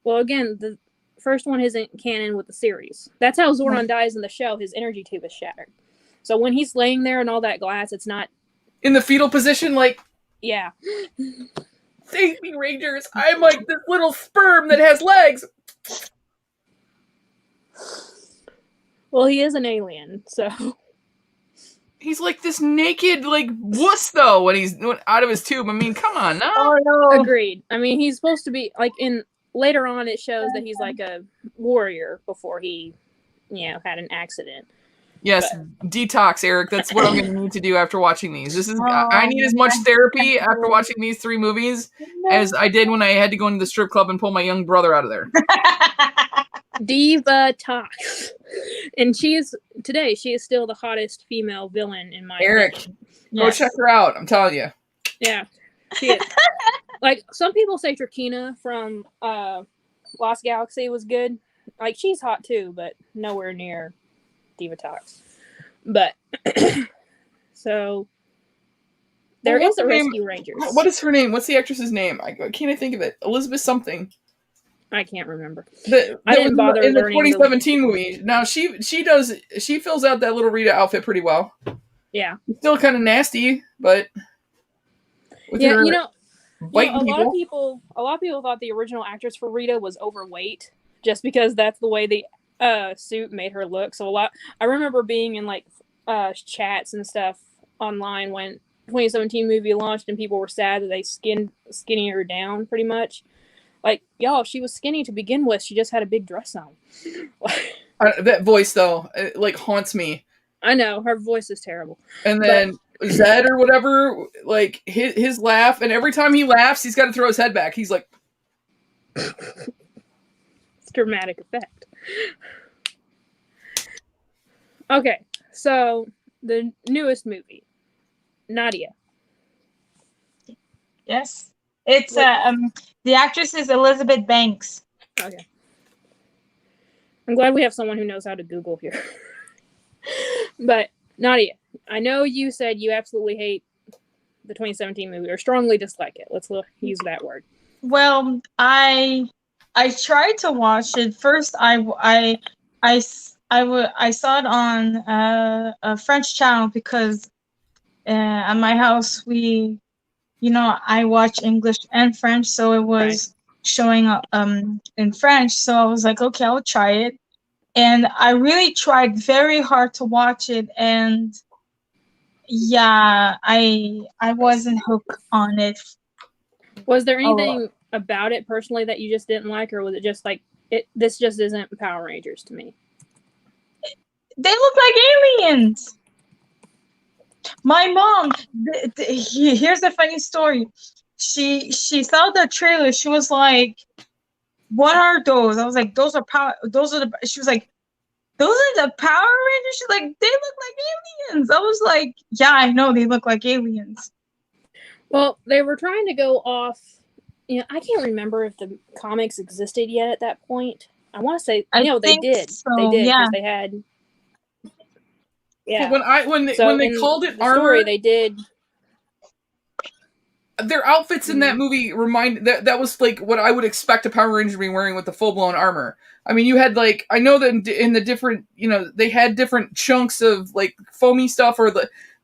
Well, again, the first one isn't canon with the series. That's how Zordon dies in the show. His energy tube is shattered. So when he's laying there in all that glass, it's not... In the fetal position, like... Yeah. Save me, Rangers! I'm like this little sperm that has legs! Well, he is an alien, so... He's like this naked, like, wuss, though, when he's out of his tube. I mean, come on, no? Oh, no. Agreed. I mean, he's supposed to be, like, later on it shows that he's like a warrior before he, had an accident. Yes, detox, Eric. That's what I'm going to need to do after watching these. I need as much therapy after watching these 3 movies as I did when I had to go into the strip club and pull my young brother out of there. Diva Tox. And she is still the hottest female villain in my opinion. Go check her out. I'm telling you. Yeah, she is. Like, some people say Trakina from Lost Galaxy was good. Like, she's hot too, but nowhere near Diva Tox. But so there is a Rescue Rangers. What is her name? What's the actress's name? I can't think of it. Elizabeth something. I can't remember. I didn't bother in the 2017 movie. Now she fills out that little Rita outfit pretty well. Yeah. It's still kind of nasty, but a lot of people thought the original actress for Rita was overweight just because that's the way the suit made her look. So I remember being in like chats and stuff online when 2017 movie launched and people were sad that they skinny her down pretty much. Like, y'all, she was skinny to begin with. She just had a big dress on. That voice, though, it, like, haunts me. I know. Her voice is terrible. And then Zed or whatever, like, his laugh, and every time he laughs, he's got to throw his head back. He's like... It's dramatic effect. Okay, so the newest movie, Nadia. Yes. It's the actress is Elizabeth Banks. Okay. I'm glad we have someone who knows how to Google here. But Nadia, I know you said you absolutely hate the 2017 movie or strongly dislike it. Let's use that word. Well, I tried to watch it first. I saw it on a French channel because at my house I watch English and French, so it was showing up in French. So I was like, okay, I'll try it. And I really tried very hard to watch it, and yeah, I wasn't hooked on it. Was there anything about it personally that you just didn't like, or was it just like this just isn't Power Rangers to me? They look like aliens. My mom, here's a funny story. She saw the trailer. She was like, "What are those?" I was like, "Those are power. Those are the." She was like, "Those are the Power Rangers." She's like, "They look like aliens." I was like, "Yeah, I know they look like aliens." Well, they were trying to go off. I can't remember if the comics existed yet at that point. I want to say, they did. So, they did yeah. because they had. Yeah. So when they called it armor, story, they did. Their outfits in that movie that was like what I would expect a Power Ranger to be wearing with the full blown armor. I mean, you had like, I know that in the different, they had different chunks of like foamy stuff, or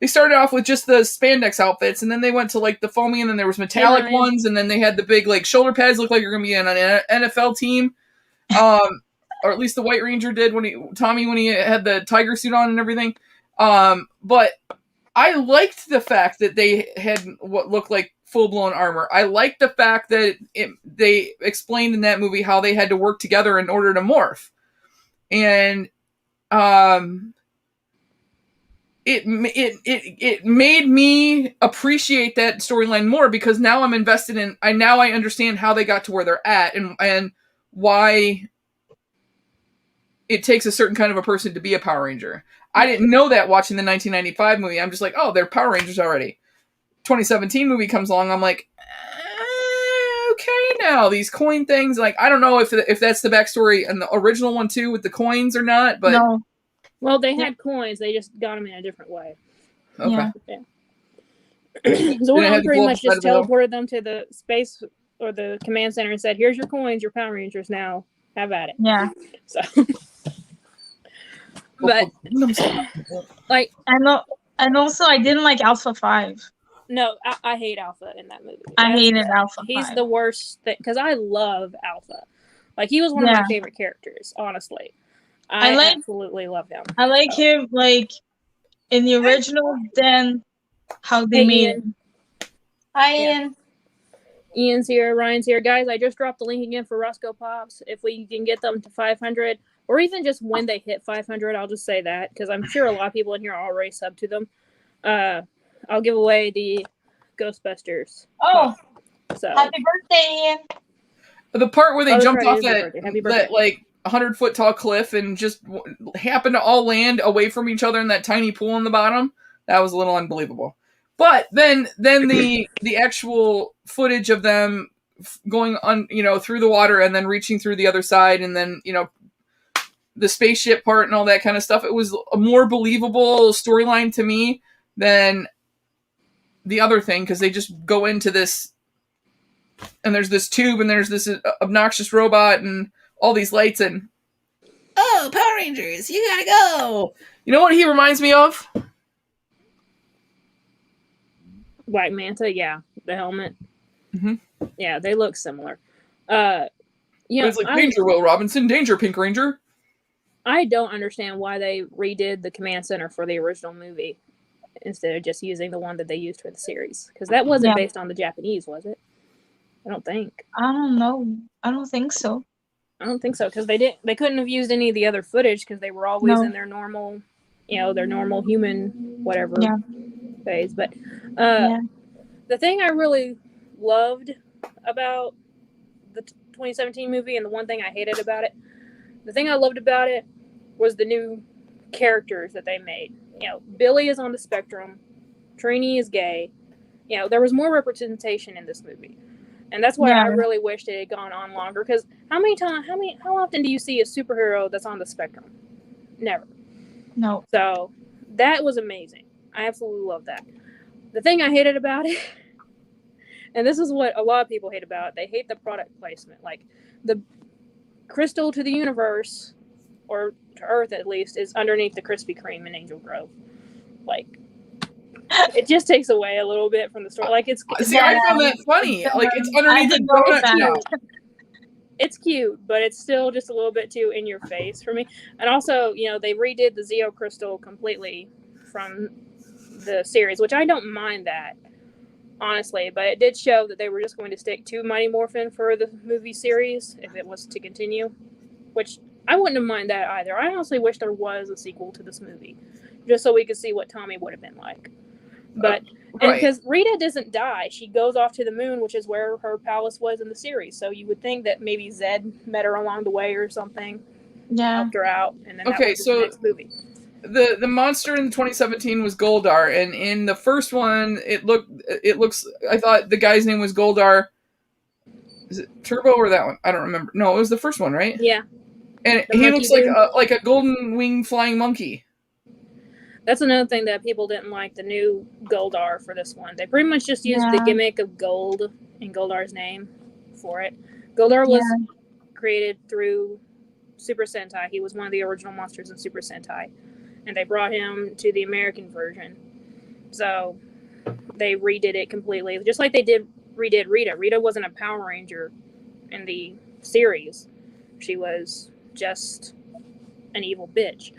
they started off with just the spandex outfits, and then they went to like the foamy, and then there was metallic ones, and then they had the big like shoulder pads, look like you're gonna be on an NFL team, or at least the White Ranger did when he had the tiger suit on and everything. But I liked the fact that they had what looked like full-blown armor. I liked the fact that they explained in that movie how they had to work together in order to morph. and it made me appreciate that storyline more, because now I'm invested in. I understand how they got to where they're at, and why it takes a certain kind of a person to be a Power Ranger. I didn't know that watching the 1995 movie. I'm just like, oh, they're Power Rangers already. 2017 movie comes along, I'm like, okay, now these coin things, like, I don't know if that's the backstory in the original one too with the coins or not, but No. Well, they had coins. They just got them in a different way. okay. Yeah. Zordon pretty much just teleported them to the space or the command center and said, "Here's your coins, your Power Rangers now. Have at it." Yeah. So, but like, and also I didn't like Alpha 5. No, I hate Alpha in that movie. I hated Alpha 5. He's the worst thing, because I love Alpha. Like, he was one of my favorite characters, honestly. I absolutely love him. I like him, like, in the original, then how they made him. Hi, Ian. Ian's here, Ryan's here. Guys, I just dropped the link again for Roscoe Pops. If we can get them to 500, or even just when they hit 500, I'll just say that, because I'm sure a lot of people in here are already subbed to them. I'll give away the Ghostbusters. Oh, so happy birthday, Ian. The part where they jumped off that like 100-foot tall cliff and just happened to all land away from each other in that tiny pool in the bottom, that was a little unbelievable. But then the actual footage of them going on, through the water and then reaching through the other side, and then the spaceship part and all that kind of stuff, it was a more believable storyline to me than the other thing, because they just go into this and there's this tube and there's this obnoxious robot and all these lights and Power Rangers, you gotta go. You know what he reminds me of? Black Manta, yeah, the helmet. Mm-hmm. Yeah, they look similar. It's like Danger, Will Robinson, Danger, Pink Ranger. I don't understand why they redid the command center for the original movie instead of just using the one that they used for the series, because that wasn't based on the Japanese, was it? I don't think. I don't know. I don't think so. I don't think so, because they couldn't have used any of the other footage, because they were always in their normal, their normal human whatever phase. But the thing I really loved about the 2017 movie, and the one thing I hated about it, the thing I loved about it was the new characters that they made. Billy is on the spectrum. Trini is gay. There was more representation in this movie. And that's why I really wished it had gone on longer, because how often do you see a superhero that's on the spectrum? Never. No. So that was amazing. I absolutely love that. The thing I hated about it, and this is what a lot of people hate about it, they hate the product placement. Like, the crystal to the universe, or to Earth at least, is underneath the Krispy Kreme in Angel Grove. Like, it just takes away a little bit from the story. Like, it's I found that funny. Like, it's underneath the donut shop. It's cute, but it's still just a little bit too in your face for me. And also, they redid the Zeo crystal completely from the series, which I don't mind that, honestly. But it did show that they were just going to stick to Mighty Morphin for the movie series if it was to continue, which I wouldn't have minded that either. I honestly wish there was a sequel to this movie, just so we could see what Tommy would have been like. But and because Rita doesn't die, she goes off to the moon, which is where her palace was in the series. So you would think that maybe Zed met her along the way or something, helped her out, and then that was the next movie. The monster in 2017 was Goldar, and in the first one, it looks. I thought the guy's name was Goldar. Is it Turbo or that one? I don't remember. No, it was the first one, right? Yeah. And he looks like a golden wing flying monkey. That's another thing that people didn't like, the new Goldar for this one. They pretty much just used the gimmick of gold in Goldar's name for it. Goldar was created through Super Sentai. He was one of the original monsters in Super Sentai. And they brought him to the American version. So they redid it completely. Just like they redid Rita. Rita wasn't a Power Ranger in the series. She was just an evil bitch.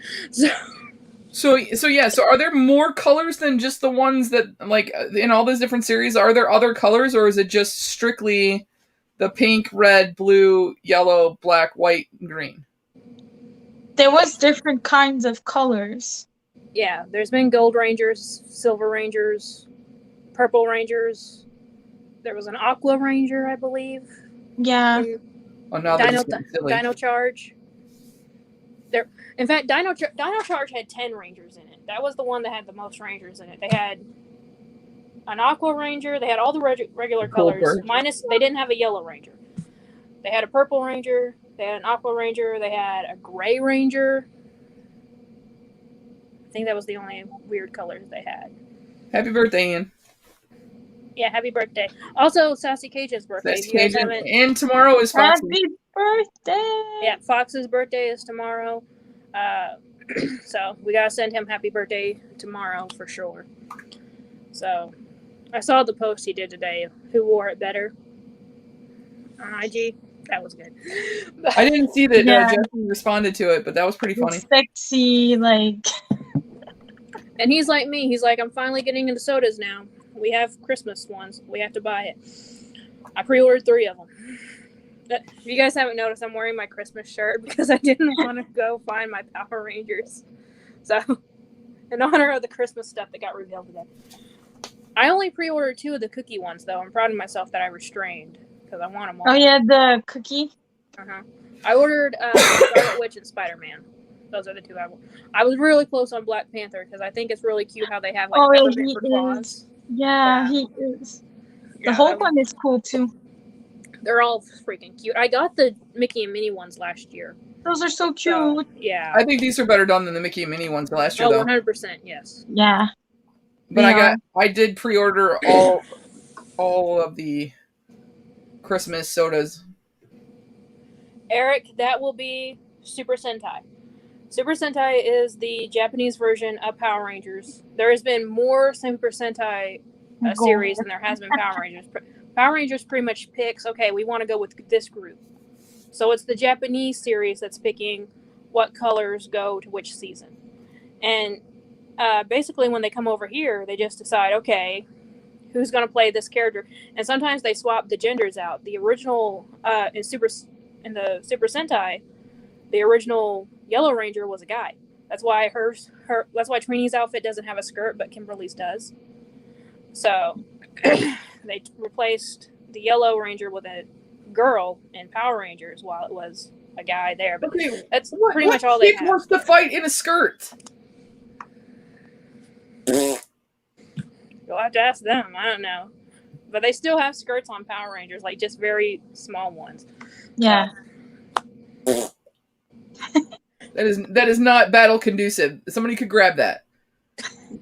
So are there more colors than just the ones that, like, in all those different series? Are there other colors, or is it just strictly the pink, red, blue, yellow, black, white, and green? there was different kinds of colors. Yeah, there's been Gold Rangers, Silver Rangers, Purple Rangers. There was an Aqua Ranger, I believe. Yeah. Oh, now they're just getting silly. Dino Charge. In fact, Dino Charge had 10 Rangers in it. That was the one that had the most Rangers in it. They had an Aqua Ranger. They had all the regular colors. Minus, they didn't have a Yellow Ranger. They had a Purple Ranger. They had an Aqua Ranger. They had a Gray Ranger. I think that was the only weird colors they had. Happy birthday, Ian. Yeah, happy birthday. Also, Sassy Cage's birthday. Sassy Cajun. And tomorrow is Fox's. Happy birthday! Yeah, Fox's birthday is tomorrow. So we gotta send him happy birthday tomorrow for sure. So I saw the post he did today. Who wore it better? On IG. That was good. I didn't see that Jesse responded to it, but that was pretty funny. Sexy, like. And he's like me. He's like, I'm finally getting into sodas now. We have Christmas ones. We have to buy it. I pre-ordered 3 of them. If you guys haven't noticed, I'm wearing my Christmas shirt because I didn't want to go find my Power Rangers. So, in honor of the Christmas stuff that got revealed today. I only pre-ordered 2 of the cookie ones, though. I'm proud of myself that I restrained because I want them all. Oh, yeah, the cookie? Uh-huh. I ordered Scarlet Witch and Spider-Man. Those are the 2 I want. I was really close on Black Panther because I think it's really cute how they have like peppermint for claws. Yeah, he is. The Hulk one is cool too. They're all freaking cute. I got the Mickey and Minnie ones last year. Those are so cute. So, yeah. I think these are better done than the Mickey and Minnie ones last year, though. 100%, yes. Yeah. But I did pre-order all of the Christmas sodas. Eric, that will be Super Sentai. Super Sentai is the Japanese version of Power Rangers. There has been more Super Sentai series than there has been Power Rangers. Power Rangers pretty much picks, okay, we want to go with this group. So it's the Japanese series that's picking what colors go to which season. And basically when they come over here, they just decide, okay, who's going to play this character? And sometimes they swap the genders out. The original, in the Super Sentai, the original Yellow Ranger was a guy. That's why that's why Trini's outfit doesn't have a skirt, but Kimberly's does. So they replaced the Yellow Ranger with a girl in Power Rangers while it was a guy there. But that's pretty much all they have. Who wants to fight in a skirt? You'll have to ask them. I don't know. But they still have skirts on Power Rangers, like just very small ones. Yeah. That is not battle conducive. Somebody could grab that.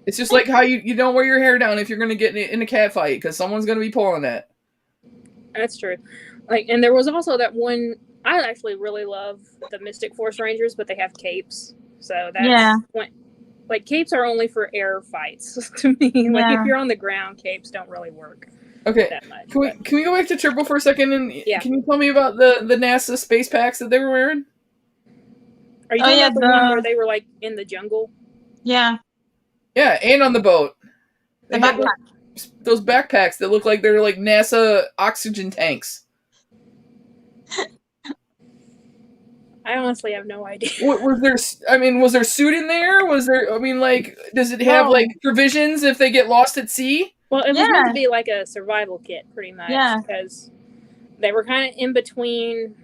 It's just like how you don't wear your hair down if you're going to get in a cat fight because someone's going to be pulling it. That's true. And there was also that one. I actually really love the Mystic Force Rangers, but they have capes. So that's when capes are only for air fights to me. Like if you're on the ground, capes don't really work. Okay. That much, can we go back to Triple for a second and can you tell me about the NASA space packs that they were wearing? Are you talking about the one where they were like in the jungle? Yeah. Yeah, and on the boat. They had those backpacks that look like they're like NASA oxygen tanks. I honestly have no idea. Was there suit in there? Does it have like provisions if they get lost at sea? Well, it was meant to be like a survival kit, pretty much. Yeah. Because they were kind of in between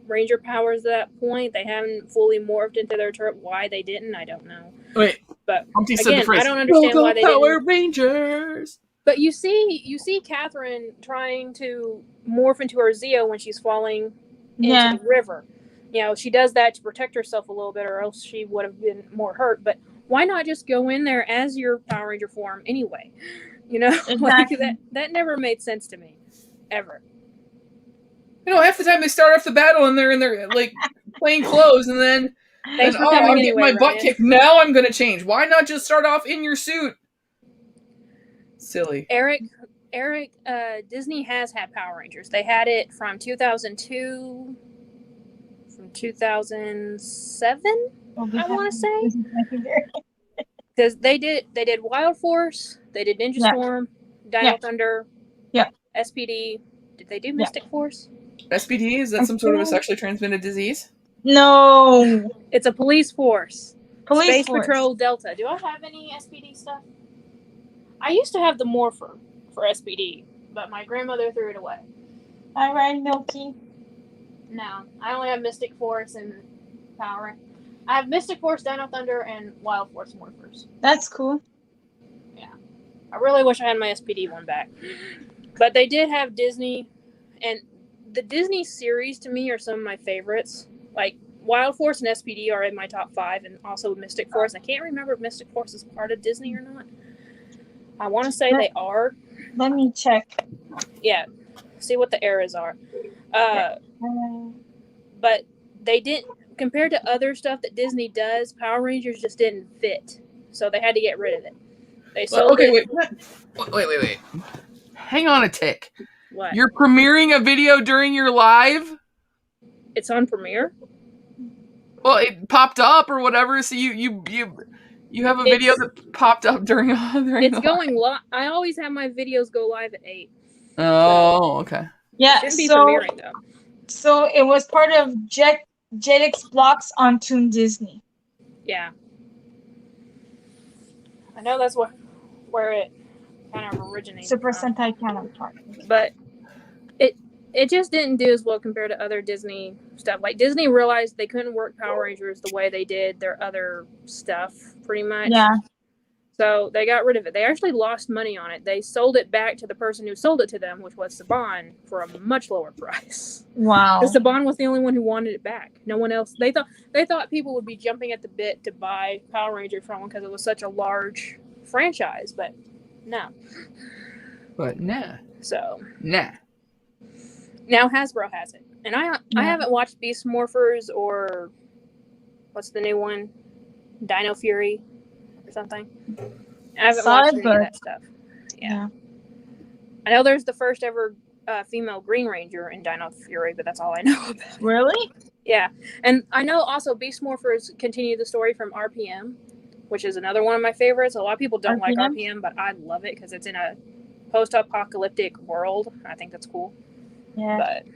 Ranger powers at that point. They haven't fully morphed into their turret. Why they didn't, I don't know. Wait. But again, I don't understand why they Power didn't. Rangers. But you see Catherine trying to morph into her Zeo when she's falling into the river. You know, she does that to protect herself a little bit, or else she would have been more hurt. But why not just go in there as your Power Ranger form anyway? You know, exactly. that never made sense to me, ever. You know, half the time they start off the battle and they're in their like plain clothes, and then I'm getting my butt kicked. Now I'm gonna change. Why not just start off in your suit? Silly. Eric, Disney has had Power Rangers. They had it from 2002, from 2007. I want to say, because they did Wild Force, they did Ninja Storm, Dino Thunder, SPD. Did they do Mystic Force? SPD, is that some sort of a sexually transmitted disease? No. It's a police force. Police Space force. Patrol Delta. Do I have any SPD stuff? I used to have the Morpher for SPD, but my grandmother threw it away. All right, Milky. No, I only have Mystic Force and Power. I have Mystic Force, Dino Thunder, and Wild Force Morphers. That's cool. I really wish I had my SPD one back. But they did have Disney, and the Disney series to me are some of my favorites. Like Wild Force and SPD are in my top 5, and also Mystic Force. I can't remember if Mystic Force is part of Disney or not. I want to say they are. Let me check. Yeah, see what the eras are. But they didn't, compared to other stuff that Disney does, Power Rangers just didn't fit. So they had to get rid of it. They sold it. Wait. Hang on a tick. What? You're premiering a video during your live? It's on Premiere? Well, it popped up or whatever, so you have a video that popped up during it's going live. I always have my videos go live at 8. Oh, okay. Yeah, Shouldn't be premiering though. So it was part of Jetix Blocks on Toon Disney. Yeah. I know that's where it kind of originated. Super Sentai counterpart. But it just didn't do as well compared to other Disney stuff. Like Disney realized they couldn't work Power Rangers the way they did their other stuff, pretty much. Yeah. So they got rid of it. They actually lost money on it. They sold it back to the person who sold it to them, which was Saban, for a much lower price. Wow. Because Saban was the only one who wanted it back. No one else. They thought people would be jumping at the bit to buy Power Ranger from them because it was such a large franchise, but no. But nah. So nah. Now Hasbro has it, and I haven't watched Beast Morphers or what's the new one, Dino Fury or something. I haven't watched any of that stuff. Yeah. I know there's the first ever female Green Ranger in Dino Fury, but that's all I know about. Really? Yeah, and I know also Beast Morphers continue the story from RPM, which is another one of my favorites. A lot of people don't like RPM, but I love it because it's in a post-apocalyptic world. I think that's cool. Yeah. But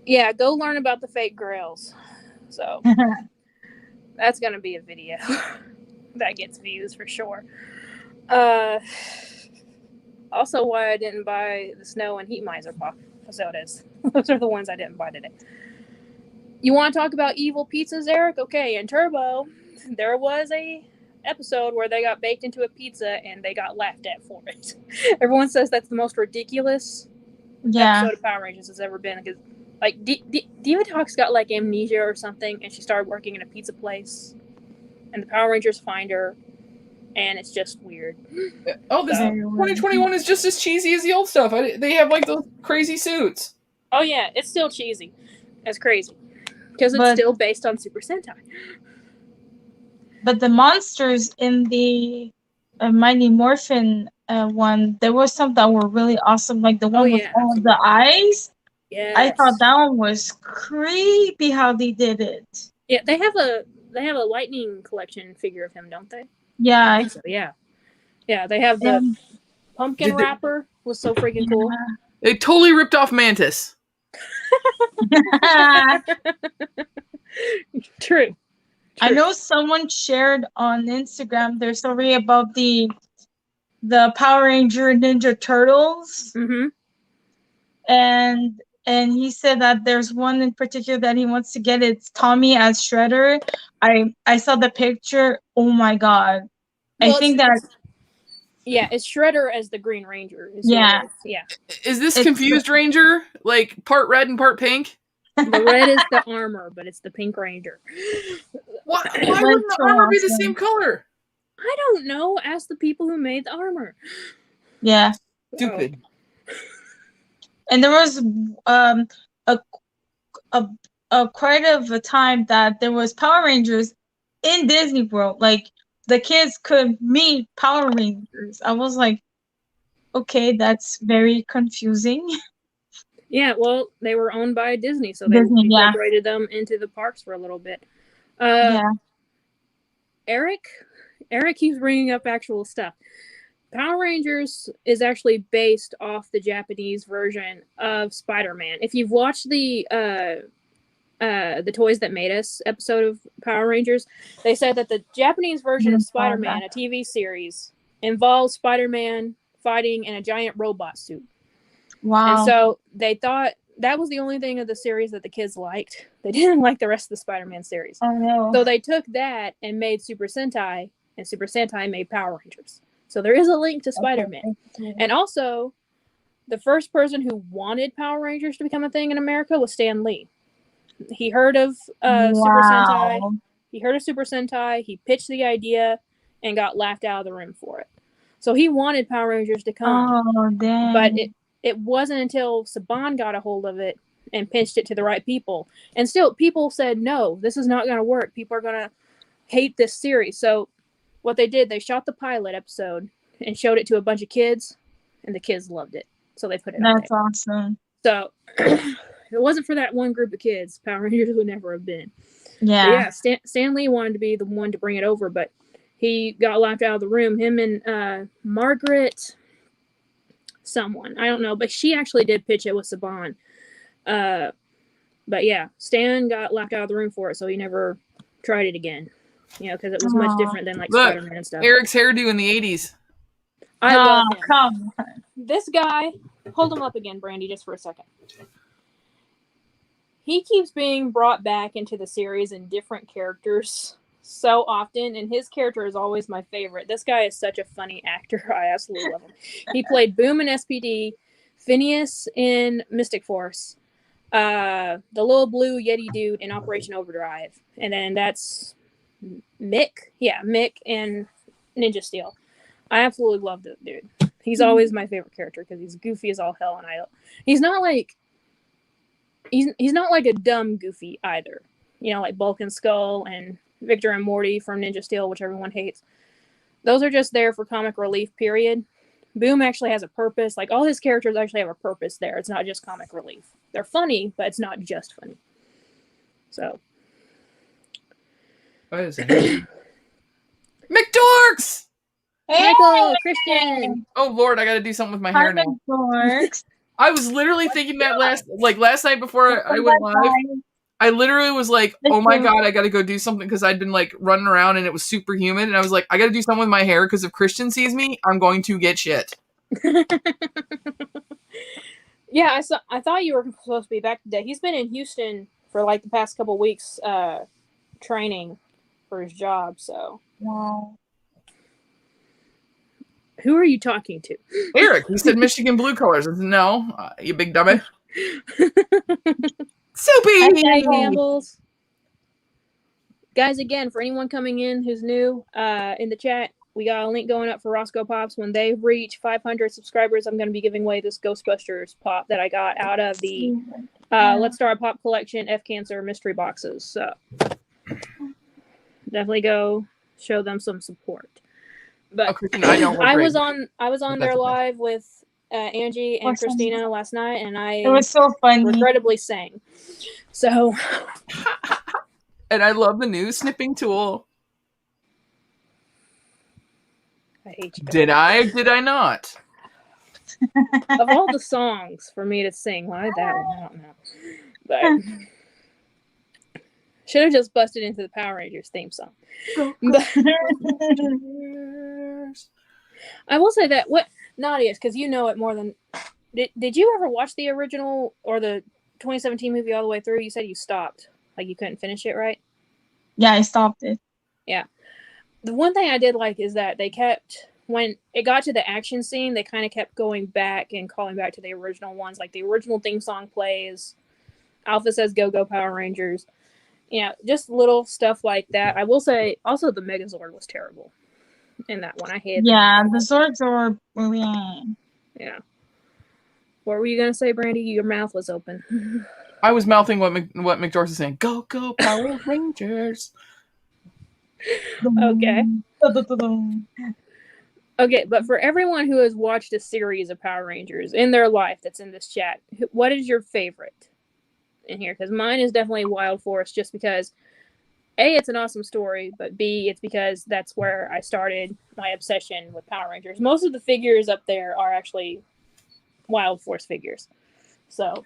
yeah, go learn about the fake grails. So that's gonna be a video that gets views for sure. Also, why I didn't buy the Snow and Heat Miser sodas. Those are the ones I didn't buy today. You want to talk about evil pizzas, Eric? Okay, in Turbo, there was a episode where they got baked into a pizza and they got laughed at for it. Everyone says that's the most ridiculous episode of Power Rangers has ever been, because like Diva Talks got like amnesia or something, and she started working in a pizza place, and the Power Rangers find her, and it's just weird. Oh, this 2021 is just as cheesy as the old stuff. They have like those crazy suits. Oh yeah, it's still cheesy. It's crazy because it's still based on Super Sentai. But the monsters in the Mighty Morphin one, there was some that were really awesome, like the one with all of the eyes. Yeah, I thought that one was creepy how they did it. Yeah, they have a Lightning collection figure of him, don't they? Yeah, I think so. Yeah. They have the pumpkin wrapper was so freaking cool. They totally ripped off Mantis. True. I know someone shared on Instagram their story about the Power Ranger Ninja Turtles. Mm-hmm. And he said that there's one in particular that he wants to get. It's Tommy as Shredder. I saw the picture. Oh my god. Well, I think it's Shredder as the Green Ranger. Yeah. Is this Confused Ranger? Like part red and part pink? The red is the armor, but it's the Pink Ranger. Why wouldn't the armor be the same color? I don't know. Ask the people who made the armor. Yeah. Stupid. And there was a quite of a time that there was Power Rangers in Disney World. Like the kids could meet Power Rangers. I was like, okay, that's very confusing. Yeah, well, they were owned by Disney, so they incorporated them into the parks for a little bit. Eric keeps bringing up actual stuff. Power Rangers is actually based off the Japanese version of Spider-Man. If you've watched the Toys That Made Us episode of Power Rangers, they said that the Japanese version of Spider-Man, a TV series, involves Spider-Man fighting in a giant robot suit. Wow. And so they thought that was the only thing of the series that the kids liked. They didn't like the rest of the Spider-Man series. Oh no. So they took that and made Super Sentai, and Super Sentai made Power Rangers. So there is a link to Spider-Man. Okay. And also, the first person who wanted Power Rangers to become a thing in America was Stan Lee. He heard of Super Sentai. He heard of Super Sentai. He pitched the idea and got laughed out of the room for it. So he wanted Power Rangers to come. Oh, dang. But it wasn't until Saban got a hold of it and pitched it to the right people. And still, people said, no, this is not going to work. People are going to hate this series. So what they did, they shot the pilot episode and showed it to a bunch of kids, and the kids loved it. So they put it on there. That's awesome. So if it wasn't for that one group of kids, Power Rangers would never have been. Yeah. But yeah, Stan Lee wanted to be the one to bring it over, but he got laughed out of the room. Him and Margaret someone, I don't know, but she actually did pitch it with Saban. But yeah, Stan got laughed out of the room for it, so he never tried it again. You know, because it was much different than like Spider-Man and stuff. Eric's hairdo in the 80s. I love him. Come on. This guy, hold him up again, Brandi, just for a second. He keeps being brought back into the series in different characters so often, and his character is always my favorite. This guy is such a funny actor. I absolutely love him. He played Boom in SPD, Phineas in Mystic Force, the little blue Yeti dude in Operation Overdrive, and then that's Mick. Yeah, Mick and Ninja Steel. I absolutely love the dude. He's always my favorite character because he's goofy as all hell, and he's not like a dumb Goofy either. You know, like Bulk and Skull and Victor and Morty from Ninja Steel, which everyone hates. Those are just there for comic relief, period. Boom actually has a purpose. Like, all his characters actually have a purpose there. It's not just comic relief. They're funny, but it's not just funny. So. What is it? McDorks! Michael, Christian. Oh, Lord, I got to do something with my hair now. I was literally thinking that last night before I went live. I literally was like, oh my God, I got to go do something because I'd been like running around and it was super humid. And I was like, I got to do something with my hair because if Christian sees me, I'm going to get shit. Yeah, I thought you were supposed to be back today. He's been in Houston for like the past couple weeks training for his job. So. Wow. Who are you talking to? Eric. He said Michigan blue colors. I said, no, you big dummy. Soapy! Hey, Campbells. Guys, again, for anyone coming in who's new, in the chat, we got a link going up for Roscoe Pops. When they reach 500 subscribers, I'm going to be giving away this Ghostbusters pop that I got out of the Let's Start Pop Collection F Cancer mystery boxes. So definitely go show them some support. But I was on their live with Angie and Christina last night, and it was so funny. Regrettably sang. So, and I love the new snipping tool. I hate you. Did I not? Of all the songs for me to sing, why that one? I don't know. But should have just busted into the Power Rangers theme song. But I will say that Nadia, because you know it more than. Did you ever watch the original or the 2017 movie all the way through? You said you stopped, like you couldn't finish it, right? Yeah, I stopped it. Yeah. The one thing I did like is that they kept, when it got to the action scene, they kind of kept going back and calling back to the original ones. Like the original theme song plays. Alpha says "Go Go Power Rangers." Yeah, just little stuff like that. I will say also the Megazord was terrible in that one. I hated. Yeah, the Zords are. Yeah. What were you gonna say, Brandi? Your mouth was open. I was mouthing what McDorse is saying. Go Go Power Rangers. Okay. Okay, but for everyone who has watched a series of Power Rangers in their life that's in this chat, what is your favorite in here? Because mine is definitely Wild Force, just because A, it's an awesome story, but B, it's because that's where I started my obsession with Power Rangers. Most of the figures up there are actually Wild Force figures. So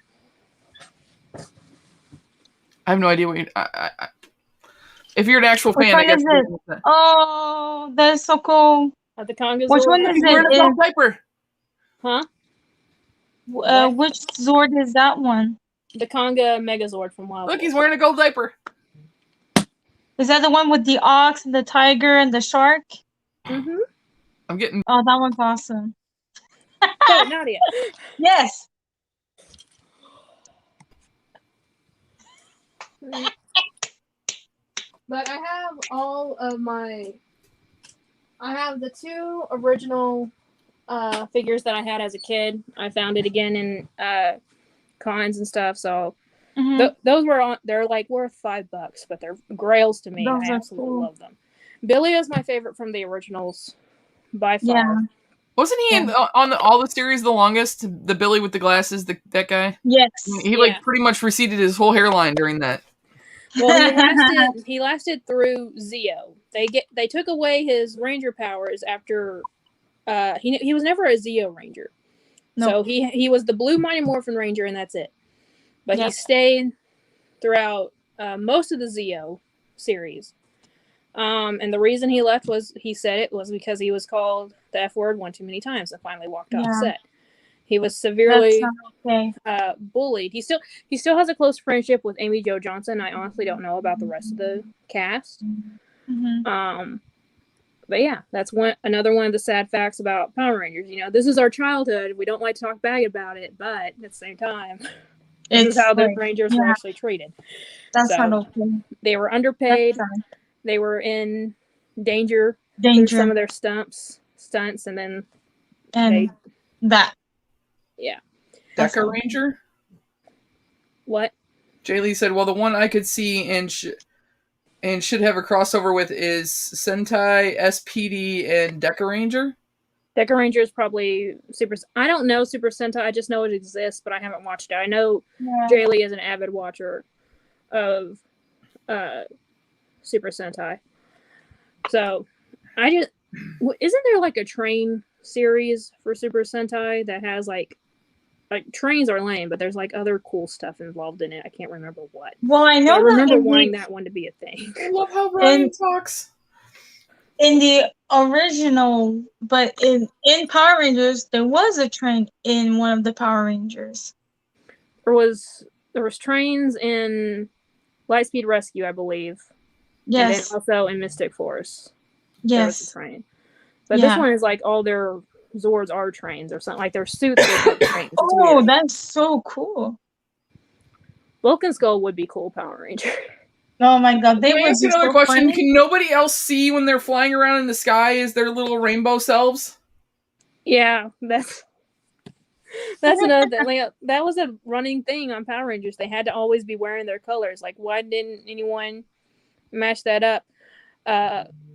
I have no idea what you. If you're an actual Which fan, I one guess. is it? Oh, that's so cool. the Conga Which Zord. one is He's wearing a it? soft diaper. Huh? Which Zord is that one? The Conga Megazord from Wild Look, Force. he's wearing a gold diaper. Is that the one with the ox and the tiger and the shark? Mm-hmm. I'm getting. Oh, that one's awesome. So, Nadia. Yes. But I have all of my. I have the 2 original figures that I had as a kid. I found it again in cons and stuff. So those were on. They're like worth $5, but they're grails to me. Those I are absolutely cool. love them. Billy is my favorite from the originals by far. Yeah. Wasn't he in on all the series the longest? The Billy with the glasses, that guy. Yes. He like pretty much receded his whole hairline during that. Well, he lasted through Zeo. They took away his ranger powers after he was never a Zeo ranger. Nope. So he was the blue Mighty Morphin Ranger and that's it. But Yep. he stayed throughout most of the Zeo series. And the reason he left was because he was called the F word one too many times and finally walked off set. He was severely bullied. He still has a close friendship with Amy Jo Johnson. I honestly don't know about the rest of the cast. Mm-hmm. But yeah, that's another one of the sad facts about Power Rangers. You know, this is our childhood. We don't like to talk bad about it, but at the same time, this is how the Rangers were actually treated. That's not okay. They were underpaid. They were in danger through some of their stunts, and then yeah. Deca Ranger? What? Jay Lee said, well, the one I could see and should have a crossover with is Sentai, SPD, and Deca Ranger. Deca Ranger is probably Super. I don't know Super Sentai. I just know it exists, but I haven't watched it. I know Jay Lee is an avid watcher of Super Sentai. So isn't there like a train series for Super Sentai that has like trains are lame, but there's like other cool stuff involved in it. I can't remember what. Well, I know. I remember wanting that one to be a thing. I love how Ryan talks. In the original, but in Power Rangers, there was a train in one of the Power Rangers. There was trains in Lightspeed Rescue, I believe. Yes. And then also in Mystic Force. Yes. There was a train. But this one is like all their Zords are trains or something. Like their suits are like trains. Oh, that's so cool. Vulcan Skull would be cool Power Ranger. Oh my god, Can I ask you another question? Funny? Can nobody else see when they're flying around in the sky as their little rainbow selves? Yeah, that's another thing. Like, that was a running thing on Power Rangers. They had to always be wearing their colors. Like, why didn't anyone match that up?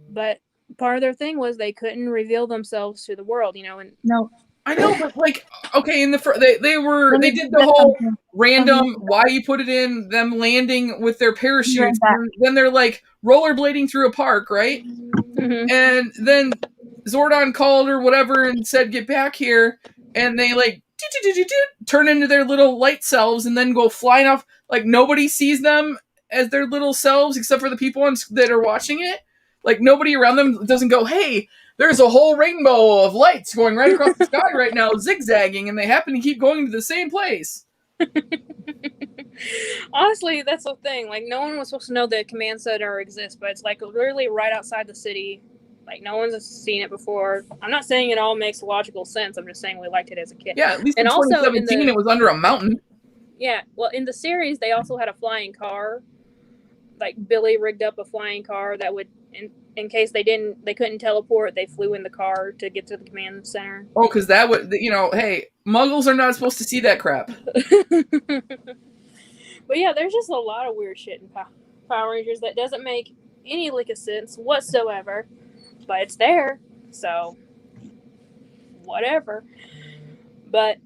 But part of their thing was they couldn't reveal themselves to the world, you know. And no, I know, but like, okay, in the they did the whole random why you put it in them landing with their parachutes, and then they're like rollerblading through a park, right? Mm-hmm. And then Zordon called or whatever and said, "Get back here," and they like turn into their little light selves and then go flying off. Like nobody sees them as their little selves except for the people that are watching it. Like nobody around them doesn't go, "Hey, there's a whole rainbow of lights going right across the sky right now, zigzagging, and they happen to keep going to the same place." Honestly, that's the thing. Like, no one was supposed to know that Command Center exists, but it's like literally right outside the city. Like, no one's seen it before. I'm not saying it all makes logical sense. I'm just saying we liked it as a kid. Yeah, at least in 2017 it was under a mountain. Yeah, well, in the series, they also had a flying car. Like, Billy rigged up a flying car that would, in case they couldn't teleport, they flew in the car to get to the command center. Oh, because that would, hey, Muggles are not supposed to see that crap. But yeah, there's just a lot of weird shit in Power Rangers that doesn't make any lick of sense whatsoever, but it's there, so whatever. But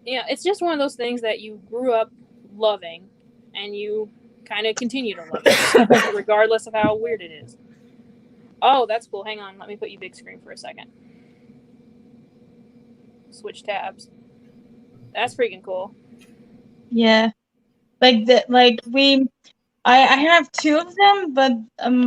yeah, it's just one of those things that you grew up loving, and you kind of continue to love it, regardless of how weird it is. Oh, that's cool. Hang on. Let me put you big screen for a second. Switch tabs. That's freaking cool. Yeah. I have two of them, but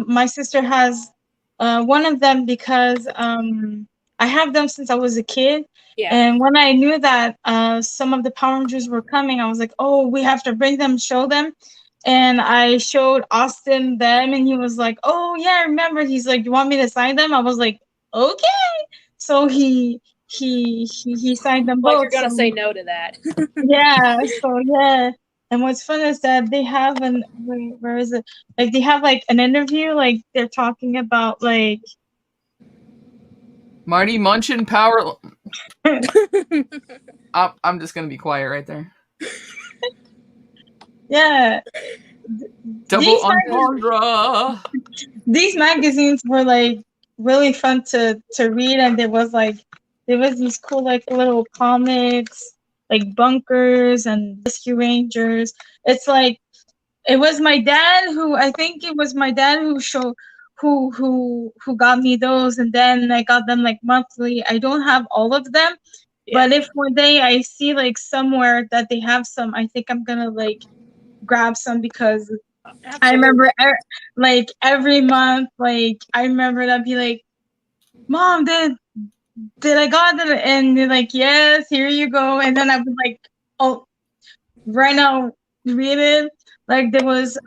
my sister has one of them because I have them since I was a kid. Yeah. And when I knew that some of the Power Rangers were coming, I was like, oh, we have to bring them, show them. And I showed Austin them, and he was like, oh, yeah, I remember. He's like, you want me to sign them? I was like, okay. So he signed them both. Like, you're going to say no to that. Yeah, so yeah. And what's fun is that they have where is it? Like, they have like an interview, like they're talking about like Mighty Munchin Power. I'm just gonna be quiet right there. Yeah. Double entendre. These magazines were like really fun to read, and there was these cool like little comics, like Bunkers and Rescue Rangers. It's like it was my dad who got me those, and then I got them like monthly. I don't have all of them, but if one day I see like somewhere that they have some, I think I'm gonna like grab some because absolutely. I remember like every month, like I remember that be like, Mom, did I got it? And they're like, yes, here you go. And then I was like, oh, right now, read it. Like there was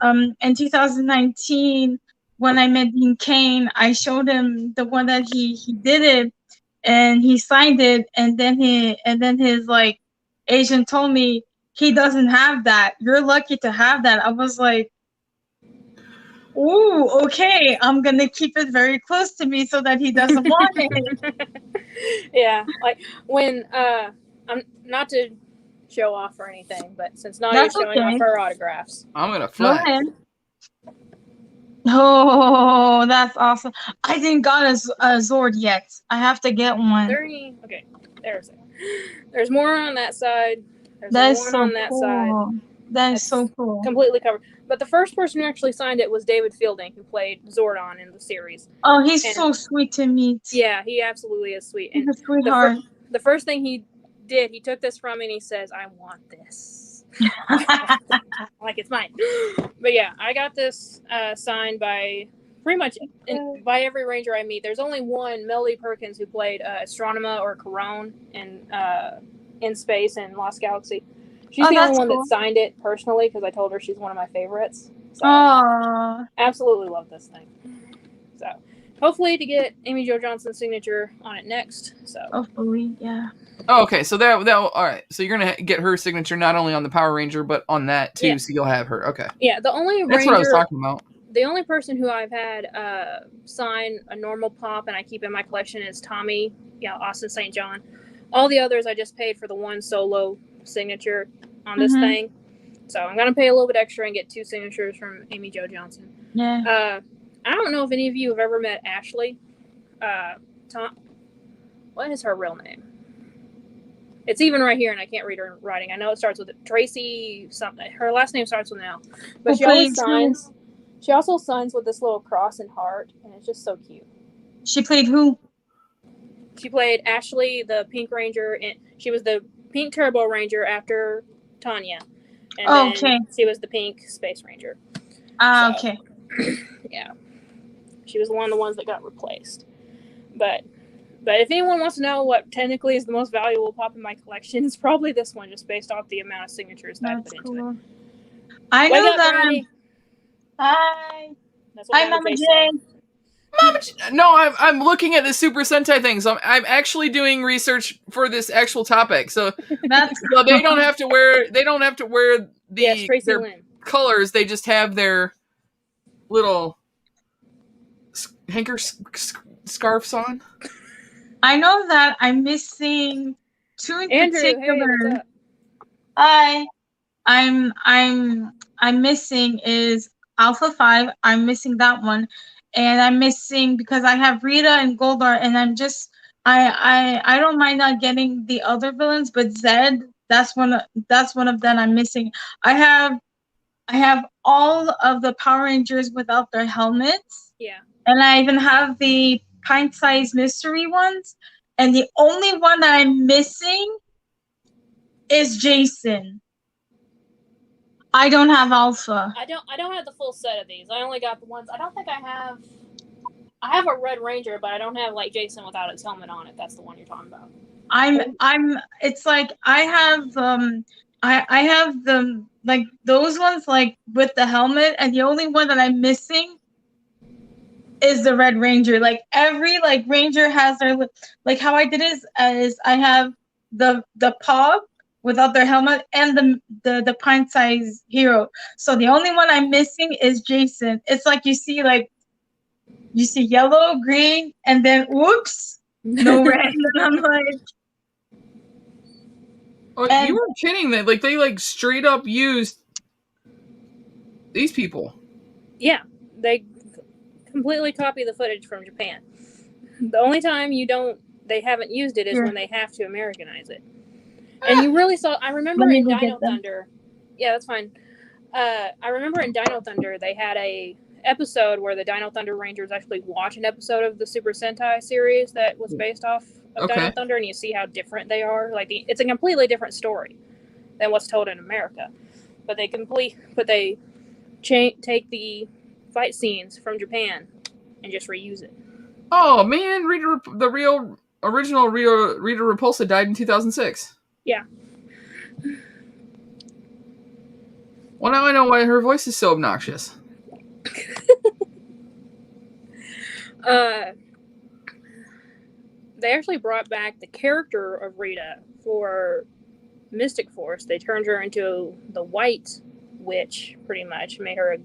in 2019 when I met Dean Kane, I showed him the one that he did it and he signed it, and then his like agent told me he doesn't have that. You're lucky to have that. I was like, ooh, okay, I'm gonna keep it very close to me so that he doesn't want it. Yeah, like when I'm not to show off or anything, but since Nadia's showing off her autographs, I'm gonna flex. Go ahead. Oh, that's awesome! I didn't got a Zord yet. I have to get one. Okay, there's more on that side. There's one on that side. That's so cool. Completely covered. But the first person who actually signed it was David Fielding, who played Zordon in the series. Oh, he's so sweet to meet. Yeah, he absolutely is sweet. He's a sweetheart. The first thing he did, he took this from me and he says, I want this. Like it's mine. But yeah, I got this signed by pretty much by every ranger I meet. There's only one, Melody Perkins, who played Astronema or Corone in Space and Lost Galaxy. She's the only one that signed it personally because I told her she's one of my favorites. So, absolutely love this thing. So, hopefully to get Amy Jo Johnson's signature on it next. So, hopefully, yeah. Oh, okay, so that all right. So you're gonna get her signature not only on the Power Ranger but on that too. Yeah. So you'll have her. Okay. Yeah, that's what I was talking about. The only person who I've had sign a normal pop and I keep in my collection is Tommy, Austin St. John. All the others I just paid for the one solo signature on this thing. So I'm going to pay a little bit extra and get 2 signatures from Amy Jo Johnson. Yeah. I don't know if any of you have ever met Ashley. What is her real name? It's even right here and I can't read her writing. I know it starts with Tracy something. Her last name starts with an L. But she also signs with this little cross and heart, and it's just so cute. She played who? She played Ashley, the Pink Ranger, and she was the Pink Turbo Ranger after Tanya. And then she was the Pink Space Ranger. Okay. Yeah. She was one of the ones that got replaced. But if anyone wants to know what technically is the most valuable pop in my collection, it's probably this one, just based off the amount of signatures that I put into it. I know that. Hi. Hi, Mama J. No, I'm looking at the Super Sentai thing, so I'm actually doing research for this actual topic. So they don't have to wear their colors. They just have their little hanker scarves on. I know that I'm missing 2 in Andrew, particular. Hey, what's up? I'm missing is Alpha 5. I'm missing that one. And I'm missing because I have Rita and Goldar, and I'm just I don't mind not getting the other villains, but Zed, that's one of them I'm missing. I have all of the Power Rangers without their helmets. Yeah. And I even have the pint-sized mystery ones. And the only one that I'm missing is Jason. I don't have Alpha. I don't have the full set of these. I only got the ones. I don't think I have. I have a Red Ranger, but I don't have like Jason without his helmet on it. That's the one you're talking about. It's like I have the like those ones like with the helmet, and the only one that I'm missing is the Red Ranger. Like every like Ranger has their, like how I did is I have the pop without their helmet and the pint-sized hero. So the only one I'm missing is Jason. It's like you see yellow, green, and then whoops, no red. And I'm like, oh, you weren't kidding that like they like straight up used these people. Yeah, they completely copy the footage from Japan. The only time they haven't used it is when they have to Americanize it. And you really saw, I remember in Dino Thunder, yeah, that's fine. I remember in Dino Thunder, they had a episode where the Dino Thunder Rangers actually watch an episode of the Super Sentai series that was based off of Dino Thunder, and you see how different they are. Like it's a completely different story than what's told in America. But they take the fight scenes from Japan and just reuse it. Oh man, the original Rita Repulsa died in 2006. Yeah. Well, now I know why her voice is so obnoxious. They actually brought back the character of Rita for Mystic Force. They turned her into the White Witch, pretty much, made her a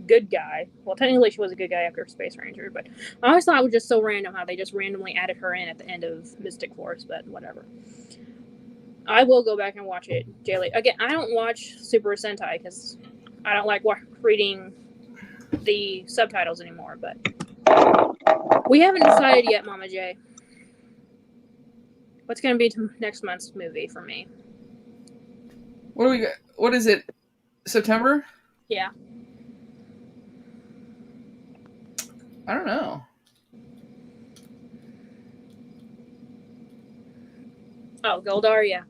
good guy. Well, technically she was a good guy after Space Ranger, but I always thought it was just so random how they just randomly added her in at the end of Mystic Force, but whatever. I will go back and watch it daily. Again, I don't watch Super Sentai because I don't like reading the subtitles anymore, but we haven't decided yet, Mama J. What's going to be next month's movie for me? What do we got? What is it? September? Yeah. I don't know. Oh, Goldar, yeah.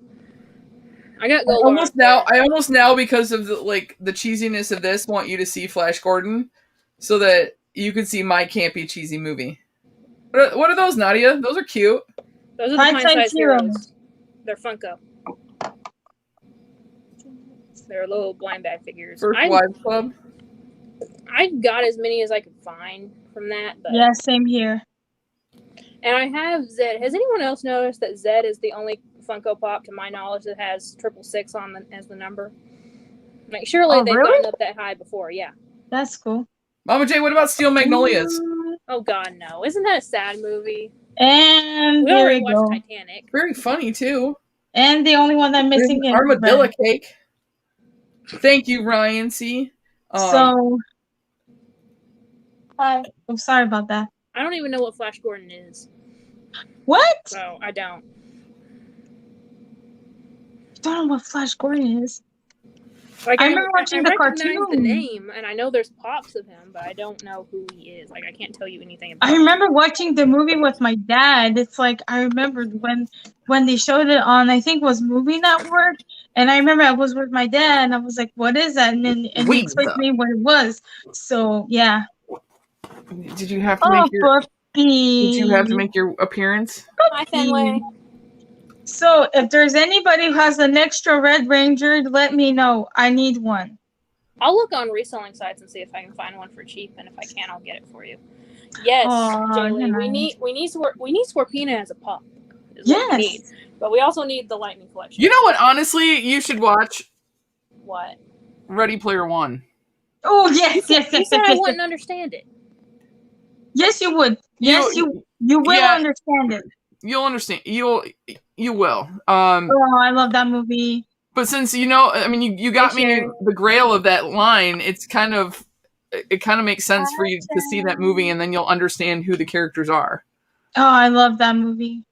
I got Goldar. I almost now because of the cheesiness of this want you to see Flash Gordon so that you can see my campy cheesy movie. What are those, Nadia? Those are cute. Those are the pint-sized heroes. They're Funko. They're little blind bag figures. First Wives Club. I got as many as I could find from that. But... yeah, same here. And I have Zed. Has anyone else noticed that Zed is the only Funko Pop, to my knowledge, that has 666 as the number? Like, surely they've gotten up that high before, yeah. That's cool. Mama J, what about Steel Magnolias? Oh, God, no. Isn't that a sad movie? And we already watched Titanic. Very funny, too. And the only one I'm missing is Armadillo Cake. Thank you, Ryan C. Hi. I'm sorry about that. I don't even know what Flash Gordon is. What? No, I don't. I don't know what Flash Gordon is. Like, I remember watching the cartoon. The name, and I know there's pops of him, but I don't know who he is. Like, I can't tell you anything about I remember watching the movie with my dad. It's like I remember when they showed it on, I think it was Movie Network, and I remember I was with my dad, and I was like, "What is that?" And he explained to me what it was. So yeah. Did you have to make your appearance? Hi, Fenway. So, if there's anybody who has an extra Red Ranger, let me know. I need one. I'll look on reselling sites and see if I can find one for cheap, and if I can, I'll get it for you. Yes, Jaylee, nice. we need Scorpina as a pup. Yes, but we also need the Lightning Collection. You know what? Honestly, you should watch. What? Ready Player One. Oh yes. You said I wouldn't understand it. Yes, you would. Yes, you will understand it. You'll understand. You will. Oh, I love that movie. But since I mean, you got me the grail of that line. It kind of makes sense for you to see that movie, and then you'll understand who the characters are. Oh, I love that movie.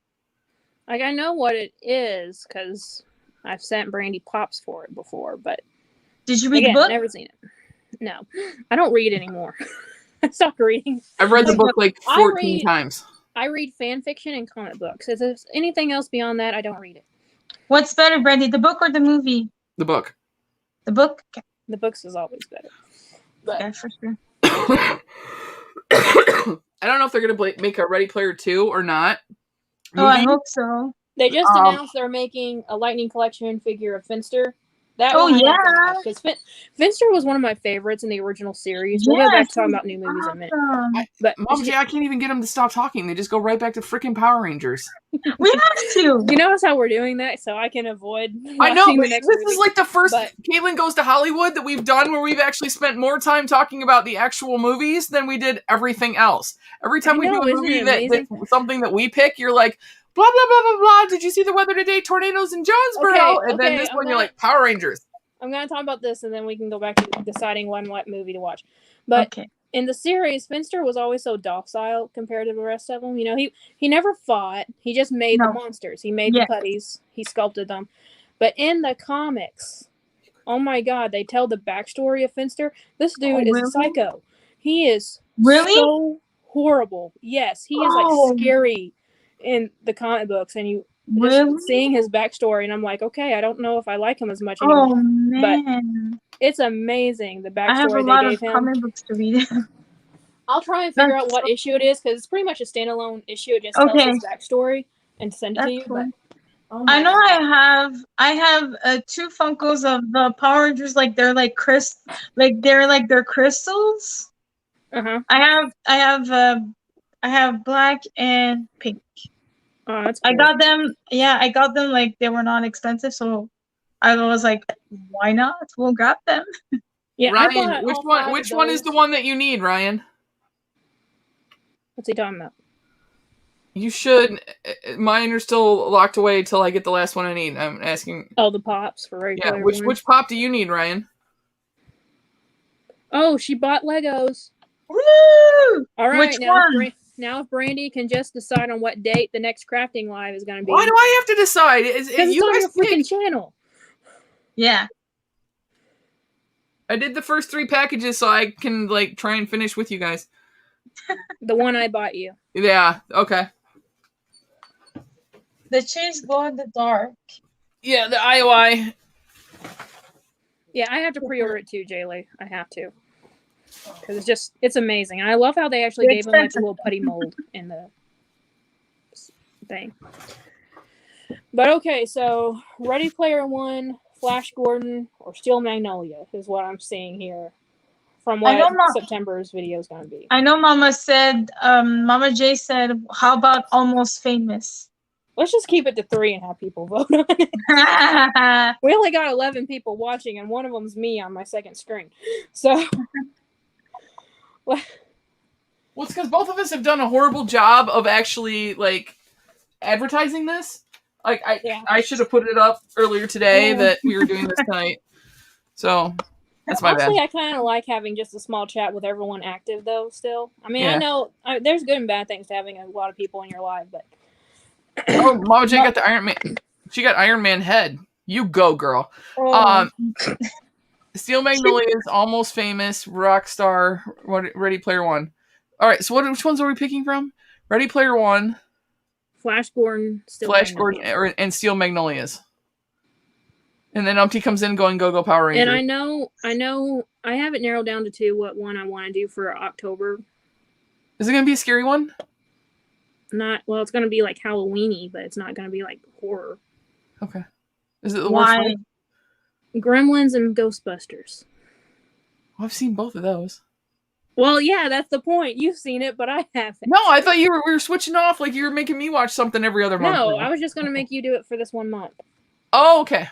Like, I know what it is because I've sent Brandi pops for it before, but Did you read Again, the book? never seen it. No, I don't read anymore. I stopped reading. I've read the book like 14 read- times. I read fan fiction and comic books. If there's anything else beyond that, I don't read it. What's better, Brandi, the book or the movie? The book. The book? Okay. The books is always better. But Yeah, for sure. I don't know if they're going to make a Ready Player 2 or not. Oh, I hope so. they just announced they're making a Lightning Collection figure of Finster. That Oh, one yeah. Because Finster was one of my favorites in the original series. We'll go back to talking about new movies in a minute. But Mom J, I can't even get them to stop talking. They just go right back to freaking Power Rangers. We have to. You notice how we're doing that so I can avoid I know, watching but the next this movie. is like the first But- Caitlyn Goes to Hollywood that we've done where we've actually spent more time talking about the actual movies than we did everything else. Every time we do a isn't movie it that something that we pick, you're like, blah, blah, blah, blah, blah. Did you see the weather today? Tornadoes in Jonesboro. Okay, and then this one, you're like, Power Rangers. I'm going to talk about this, and then we can go back to deciding what movie to watch. But Okay. in the series, Finster was always so docile compared to the rest of them. You know, he never fought. He just made the monsters. He made the putties. He sculpted them. But in the comics, oh my God, they tell the backstory of Finster. This dude is a psycho. He is so horrible. Yes, he is like scary in the comic books, and just seeing his backstory, and I'm like, okay, I don't know if I like him as much anymore. Oh man, but it's amazing the backstory I have a they lot gave of him. comic books to read. I'll try and figure out what issue it is because it's pretty much a standalone issue. It just tells his backstory and send it to you. Cool. But I know I have 2 Funkos of the Power Rangers, like they're like they're crystals. I have black and pink. Oh, that's cool. I got them. Yeah, I got them like they were not expensive, so I was like, why not? We'll grab them. Yeah, Ryan, which one is the one that you need, Ryan? What's he talking about? You should. Mine are still locked away till I get the last one I need. I'm asking. Oh, the pops for regular. Yeah, which pop do you need, Ryan? Oh, she bought Legos. Woo! All right, which one? Now if Brandi can just decide on what date the next crafting live is going to be. Why do I have to decide? Because it's on your freaking channel. Yeah. I did the first 3 packages so I can like try and finish with you guys. The one I bought you. Yeah, okay. The chains glow in the dark. Yeah, the IOI. Yeah, I have to pre-order it too, Jaylee. I have to. Because it's amazing. And I love how they actually gave him like a little putty mold in the thing. But okay, so Ready Player One, Flash Gordon, or Steel Magnolia is what I'm seeing here from what September's video is going to be. I know Mama J said, how about Almost Famous? Let's just keep it to 3 and have people vote on it. We only got 11 people watching, and one of them's me on my second screen. So... Well, it's because both of us have done a horrible job of actually like advertising this. Like I should have put it up earlier today that we were doing this tonight. So that's my bad. I kind of like having just a small chat with everyone active though. Still, I mean, I know there's good and bad things to having a lot of people in your life, but Mama J got the Iron Man. She got Iron Man head. You go, girl. Steel Magnolia is Almost Famous, Rockstar, Ready Player One. All right, so which ones are we picking from? Ready Player One, Flash Gordon, and Steel Magnolias. And then Umpty comes in going Go Power Rangers. And I know, I have it narrowed down to 2. What one I want to do for October? Is it going to be a scary one? It's going to be like Halloweeny, but it's not going to be like horror. Okay. Is it the worst one? Gremlins and Ghostbusters. Well, I've seen both of those. Well, yeah, that's the point. You've seen it, but I haven't. No, I thought we were switching off. Like you were making me watch something every other month. No, I was just going to make you do it for this 1 month. Oh, okay.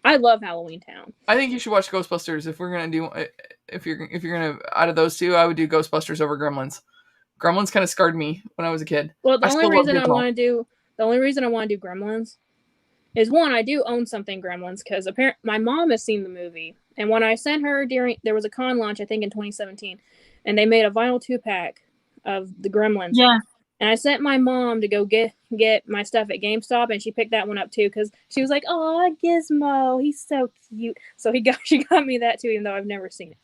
I love Halloween Town. I think you should watch Ghostbusters if we're gonna do. If you're gonna out of those 2, I would do Ghostbusters over Gremlins. Gremlins kind of scarred me when I was a kid. Well, the only reason I want to do Gremlins is, one, I do own something Gremlins because my mom has seen the movie, and when I sent her there was a con launch I think in 2017, and they made a vinyl 2-pack of the Gremlins. Yeah. And I sent my mom to go get my stuff at GameStop, and she picked that one up too because she was like, "Oh, Gizmo, he's so cute." So she got me that too, even though I've never seen it.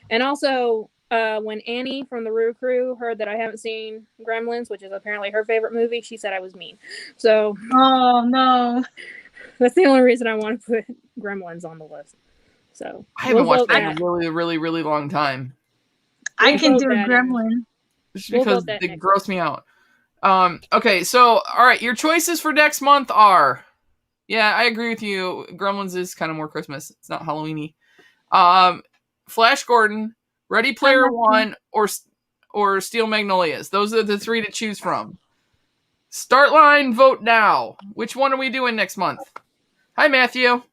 And also, when Annie from the Roo Crew heard that I haven't seen Gremlins, which is apparently her favorite movie, she said I was mean. So, Oh no, that's the only reason I want to put Gremlins on the list. So I haven't watched that in a really, really, really long time. I can do a Gremlin. Just because they gross me out. Okay, so all right, your choices for next month are, yeah, I agree with you. Gremlins is kind of more Christmas. It's not Halloweeny. Flash Gordon, Ready Player One, or Steel Magnolias. Those are the 3 to choose from. Start line, vote now. Which one are we doing next month? Hi, Matthew.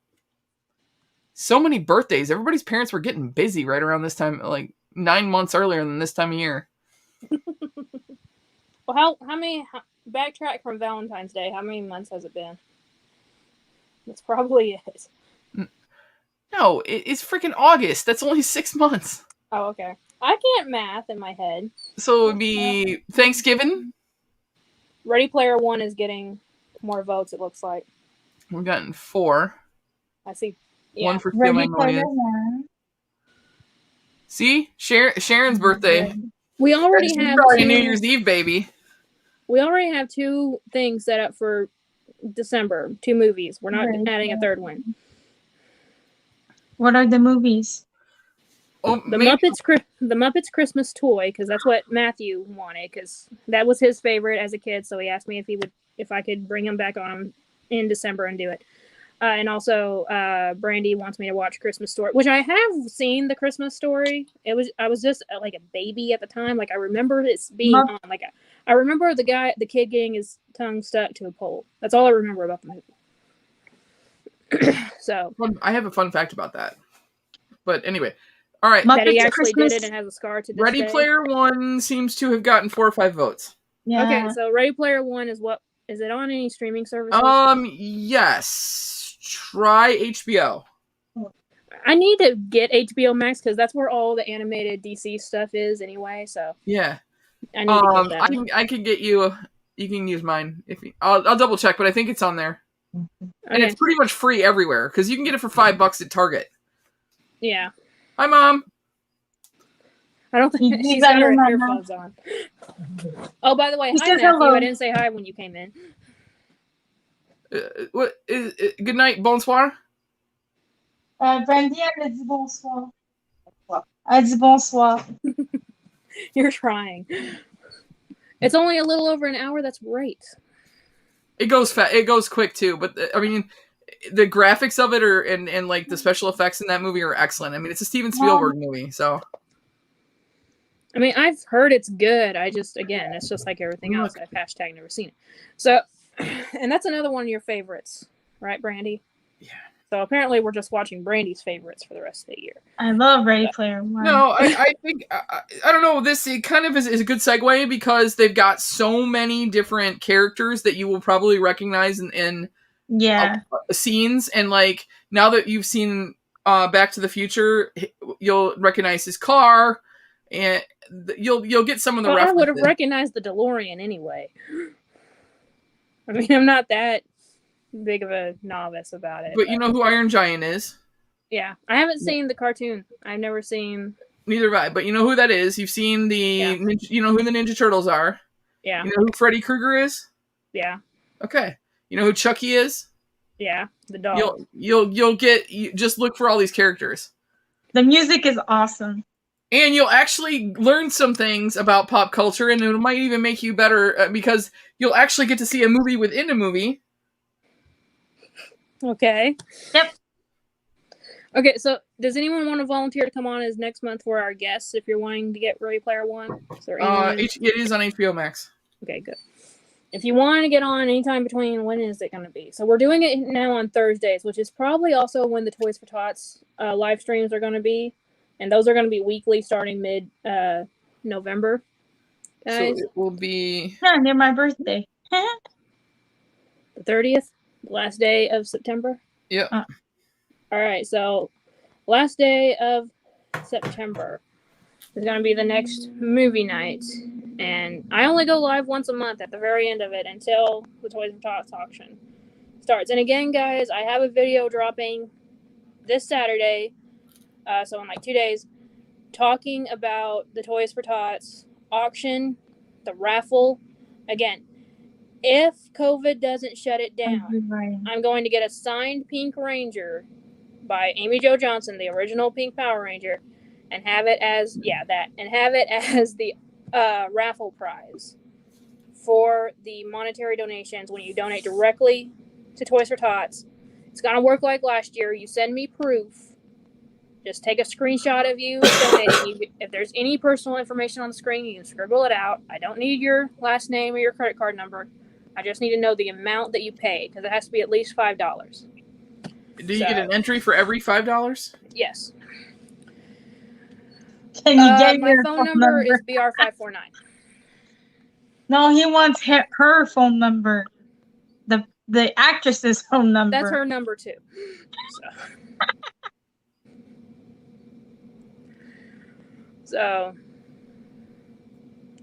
So many birthdays. Everybody's parents were getting busy right around this time, like 9 months earlier than this time of year. Well, how many, backtrack from Valentine's Day, how many months has it been? That's probably it. No, it's freaking August. That's only 6 months. Oh, okay. I can't math in my head. So it would be Thanksgiving? Ready Player One is getting more votes, it looks like. We've gotten 4. I see. Yeah. 1 for Steel Magnolias. See? Sharon's birthday. We already She's have probably New Year's Eve, baby. We already have 2 things set up for December. 2 movies. We're not adding a third one. What are the movies? Oh, the Muppets Christmas Toy, because that's what Matthew wanted, because that was his favorite as a kid. So he asked me if I could bring him back on in December and do it. And also, Brandi wants me to watch Christmas Story, which I have seen the Christmas Story. I was just like a baby at the time. Like I remember it being on. Like I remember the kid getting his tongue stuck to a pole. That's all I remember about the movie. So I have a fun fact about that. But anyway, all right. That he actually did it and has a scar to this Ready day. Player One seems to have gotten 4 or 5 votes. Yeah. Okay, so Ready Player One is what? Is it on any streaming services? Yes. Try HBO. I need to get HBO Max because that's where all the animated DC stuff is anyway. So yeah, I need to get that. I can get you. You can use mine I'll double check, but I think it's on there. Okay. And it's pretty much free everywhere because you can get it for $5 at Target. Yeah. Hi, Mom. I don't think she's got her earphones on. Oh, by the way, hi Matthew. Hello. I didn't say hi when you came in. What is good night, bonsoir. Brandi, elle a dit bonsoir. Elle dit bonsoir. You're trying. It's only a little over an hour. That's great. It goes fast. It goes quick too. But I mean, the graphics of it and like the special effects in that movie are excellent. I mean, it's a Steven Spielberg movie, so. I mean, I've heard it's good. It's just like everything else. I've never seen it. So, and that's another one of your favorites, right, Brandi? Yeah. So apparently we're just watching Brandi's favorites for the rest of the year. I love Ready Player One. No, I think, I don't know, it kind of is a good segue because they've got so many different characters that you will probably recognize in scenes. And like, now that you've seen Back to the Future, you'll recognize his car and you'll get some of the references. I would have recognized the DeLorean anyway. I mean, I'm not that big of a novice about it. But you know who Iron Giant is? Yeah. I haven't seen the cartoon. I've never seen... Neither have I, but you know who that is. You've seen you know who the Ninja Turtles are. Yeah. You know who Freddy Krueger is? Yeah. Okay. You know who Chucky is? Yeah, the dog. You'll just look for all these characters. The music is awesome. And you'll actually learn some things about pop culture, and it might even make you better because you'll actually get to see a movie within a movie. Okay. Yep. Okay, so does anyone want to volunteer to come on as next month for our guests if you're wanting to get Ready Player One? It is on HBO Max. Okay, good. If you want to get on anytime between, when is it going to be? So we're doing it now on Thursdays, which is probably also when the Toys for Tots live streams are going to be. And those are going to be weekly starting mid-November. So it will be... Yeah, near my birthday. The 30th? The last day of September? Yep. All right, so last day of September is going to be the next movie night. And I only go live once a month at the very end of it until the Toys for Tots auction starts. And again, guys, I have a video dropping this Saturday, so in like 2 days, talking about the Toys for Tots auction, the raffle. Again, if COVID doesn't shut it down, I'm going to get a signed Pink Ranger by Amy Jo Johnson, the original Pink Power Ranger, and have it as the raffle prize for the monetary donations when you donate directly to Toys for Tots. It's gonna work like last year. You send me proof. Just take a screenshot of you donating. If there's any personal information on the screen, you can scribble it out. I don't need your last name or your credit card number. I just need to know the amount that you paid, because it has to be at least $5. Do you get an entry for every $5? Yes. Can you get my your phone number is BR549. No, he wants her phone number. The actress's phone number. That's her number too. So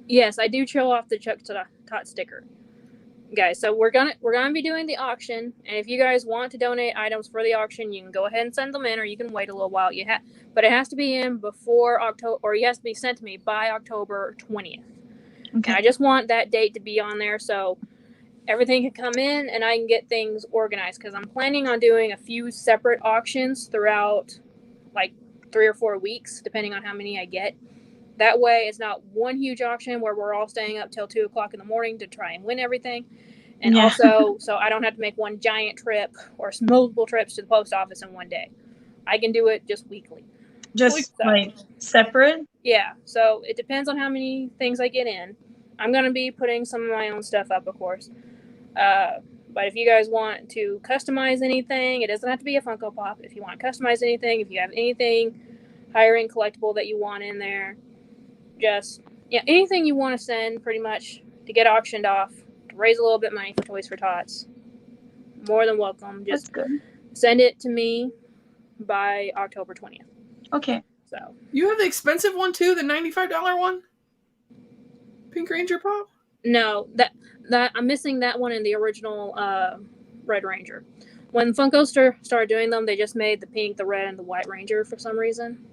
yes, I do show off the Chuck Tot sticker, guys. So we're gonna be doing the auction, and if you guys want to donate items for the auction, you can go ahead and send them in, or you can wait a little while. But it has to be in before October, or it has to be sent to me by October 20th. Okay. And I just want that date to be on there so everything can come in and I can get things organized, because I'm planning on doing a few separate auctions throughout like 3 or 4 weeks, depending on how many I get. That way it's not one huge auction where we're all staying up till 2 o'clock in the morning to try and win everything. And also, so I don't have to make one giant trip or multiple trips to the post office in one day. I can do it just weekly. Just like separate? Yeah. So it depends on how many things I get in. I'm going to be putting some of my own stuff up, of course. But if you guys want to customize anything, it doesn't have to be a Funko Pop. If you want to customize anything, if you have anything higher end collectible that you want in there, just anything you want to send pretty much to get auctioned off, to raise a little bit of money for Toys for Tots, more than welcome. Just send it to me by October 20th. Okay. So you have the expensive one too, the $95 one? Pink Ranger Pop? No, that I'm missing that one in the original Red Ranger. When Funko started doing them, they just made the pink, the red, and the white Ranger for some reason.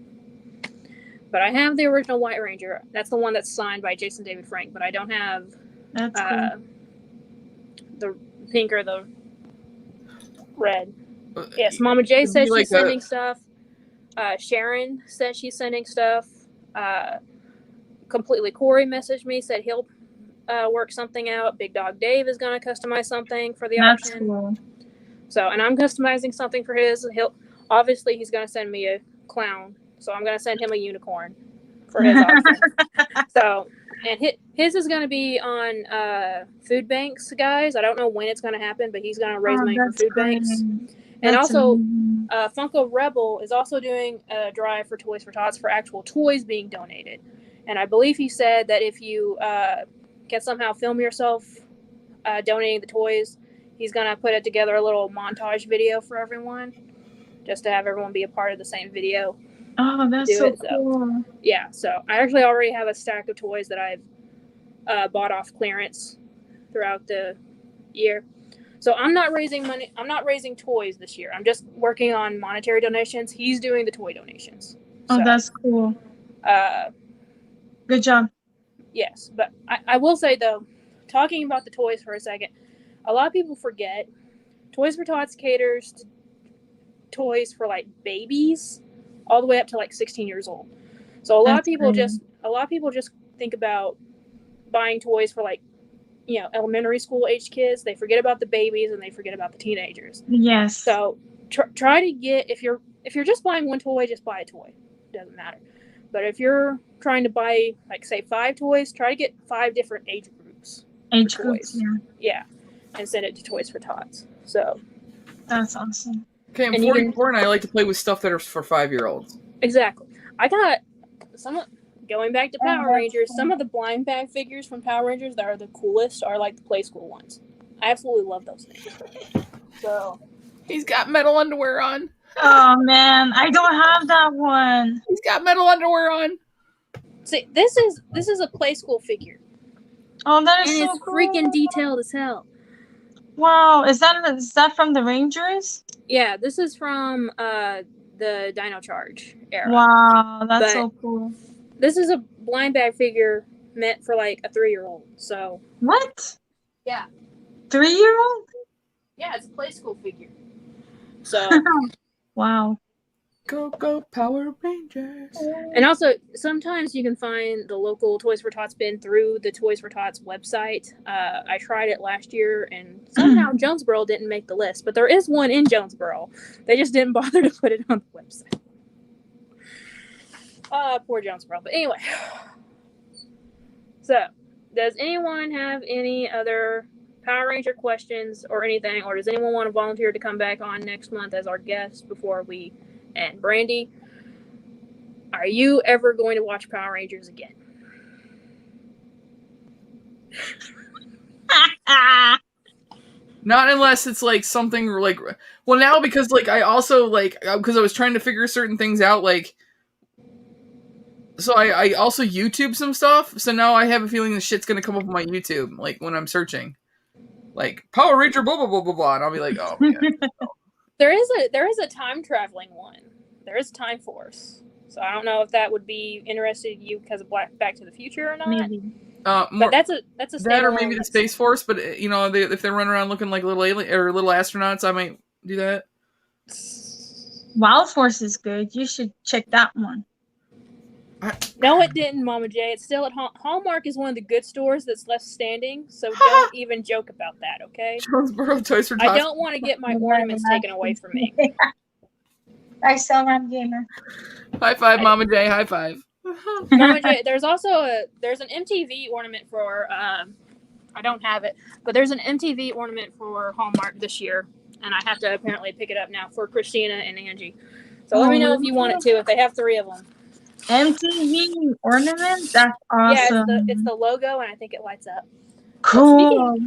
But I have the original White Ranger. That's the one that's signed by Jason David Frank, but I don't have the pink or the red. Yes, Mama J says she's sending stuff. Sharon says she's sending stuff. Completely Corey messaged me, said he'll work something out. Big Dog Dave is going to customize something for the auction. Cool. So, and I'm customizing something for his. Obviously he's going to send me a clown, so I'm going to send him a unicorn for his auction. So, and his is going to be on food banks, guys. I don't know when it's going to happen, but he's going to raise money for food banks. And also, Funko Rebel is also doing a drive for Toys for Tots for actual toys being donated. And I believe he said that if you can somehow film yourself donating the toys, he's going to put it together a little montage video for everyone, just to have everyone be a part of the same video. Oh, that's so cool. So, yeah, so I actually already have a stack of toys that I've bought off clearance throughout the year. So I'm not raising money. I'm not raising toys this year. I'm just working on monetary donations. He's doing the toy donations. Oh, that's cool. Good job. Yes, but I will say, though, talking about the toys for a second, a lot of people forget Toys for Tots caters to toys for like babies all the way up to like 16 years old. So a lot of people just think about buying toys for like, elementary school age kids. They forget about the babies and they forget about the teenagers. Yes. So try to get, if you're just buying one toy, just buy a toy. It doesn't matter. But if you're trying to buy, like, say, 5 toys, try to get 5 different age groups. Age groups, yeah. And send it to Toys for Tots. So. That's awesome. Okay, I'm 44 and I like to play with stuff that are for 5-year-olds. Exactly. I got going back to Power Rangers, cool. Some of the blind bag figures from Power Rangers that are the coolest are, like, the Play School ones. I absolutely love those things. So. He's got metal underwear on. Oh, man, I don't have that one. He's got metal underwear on. See, this is a Play School figure. Oh, that is And so it's cool. freaking detailed as hell. Wow, is that from the Rangers? Yeah, this is from the Dino Charge era. Wow, that's But so cool. this is a blind bag figure meant for like a 3-year-old. So What? yeah, 3-year-old? yeah, it's a play school figure. So Wow. Go Power Rangers. and also sometimes you can find the local Toys for Tots bin through the Toys for Tots website. I tried it last year and somehow Jonesboro didn't make the list, but there is one in Jonesboro. They just didn't bother to put it on the website. Poor Jonesboro. But anyway. So, does anyone have any other Power Ranger questions or anything? Or does anyone want to volunteer to come back on next month as our guest before we end? Brandi, are you ever going to watch Power Rangers again? Not unless it's like something like, well, now because like I also like because I was trying to figure certain things out, like, so I also YouTube some stuff. So now I have a feeling the shit's gonna come up on my YouTube, like when I'm searching, like Power Ranger blah blah blah blah blah, and I'll be like, oh man. There is a time traveling one. There is Time Force. So I don't know if that would be interested in you because of Back to the Future or not. Maybe. More, But that's a that or maybe the Space Force, but if they run around looking like little alien or little astronauts, I might do that. Wild Force is good. You should check that one. No, it didn't, Mama J. It's still at Hallmark is one of the good stores that's left standing, so don't even joke about that, okay? Jonesboro Toys for Tots. I don't want to get my ornaments taken away from me. I sell Ram Gamer. High five, Mama J. High five. Mama J, there's also an MTV ornament for I don't have it, but there's an MTV ornament for Hallmark this year, and I have to apparently pick it up now for Christina and Angie. So let me know if you want it to. If they have 3 of them. MTV ornament? That's awesome. Yeah, it's the logo, and I think it lights up. Cool.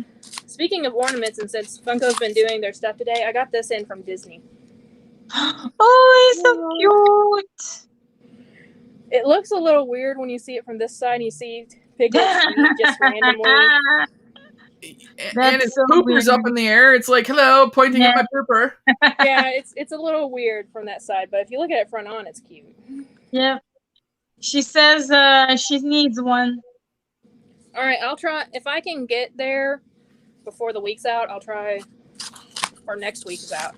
Speaking of ornaments, and since Funko's been doing their stuff today, I got this in from Disney. Oh, it's so cute. It looks a little weird when you see it from this side and you see Piglet's feet just randomly. And its pooper's up in the air. It's like, hello, pointing at my pooper. Yeah, it's a little weird from that side, but if you look at it front on, it's cute. Yep. She says she needs one. All right, I'll try. If I can get there before the week's out, I'll try. Or next week is out.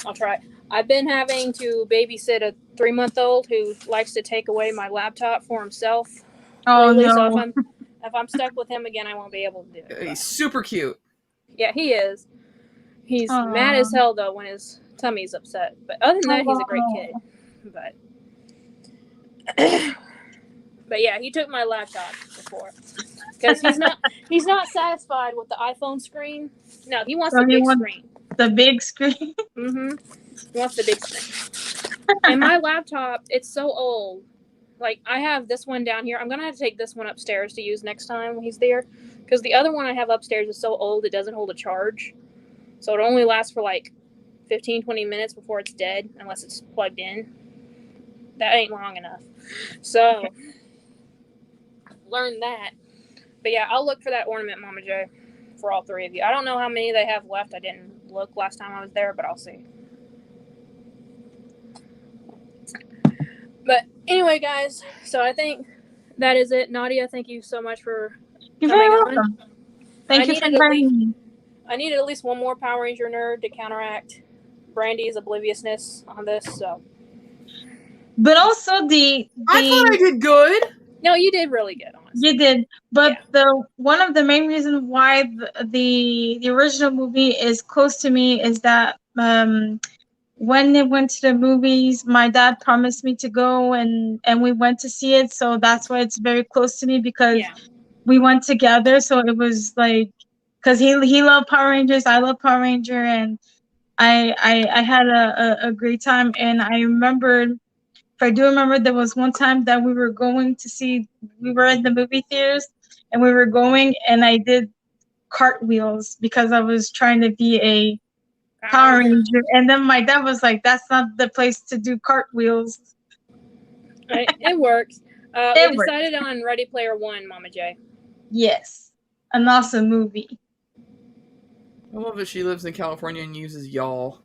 I'll try. I've been having to babysit a 3-month-old who likes to take away my laptop for himself. Oh, lately, no. So if I'm stuck with him again, I won't be able to do it. He's super cute. Yeah, he is. He's mad as hell, though, when his tummy's upset. But other than that, he's a great kid. But yeah, he took my laptop before. Because he's not satisfied with the iPhone screen. No, he wants the big screen. The big screen? Mm-hmm. He wants the big screen. And my laptop, it's so old. Like, I have this one down here. I'm going to have to take this one upstairs to use next time when he's there. Because the other one I have upstairs is so old it doesn't hold a charge. So it only lasts for like 15, 20 minutes before it's dead, unless it's plugged in. That ain't long enough. So, learn that. But yeah, I'll look for that ornament, Mama J, for all 3 of you. I don't know how many they have left. I didn't look last time I was there, but I'll see. But anyway, guys, so I think that is it. Nadia, thank you so much for You're coming very on. welcome. Thank you for inviting me. I needed at least one more Power Ranger nerd to counteract Brandi's obliviousness on this. So, but also I thought I did good. No, you did really good, honestly. You did, but one of the main reasons why the original movie is close to me is that when it went to the movies, my dad promised me to go, and we went to see it, so that's why it's very close to me, because we went together. So it was like, because he loved Power Rangers, I love Power Ranger, and I had a great time. And I remembered, if I do remember, there was one time that we were going to see, we were in the movie theaters, and we were going, and I did cartwheels because I was trying to be a Power Ranger. And then my dad was like, that's not the place to do cartwheels. It works. We decided on Ready Player One, Mama J. Yes. an awesome movie. I love that she lives in California and uses y'all.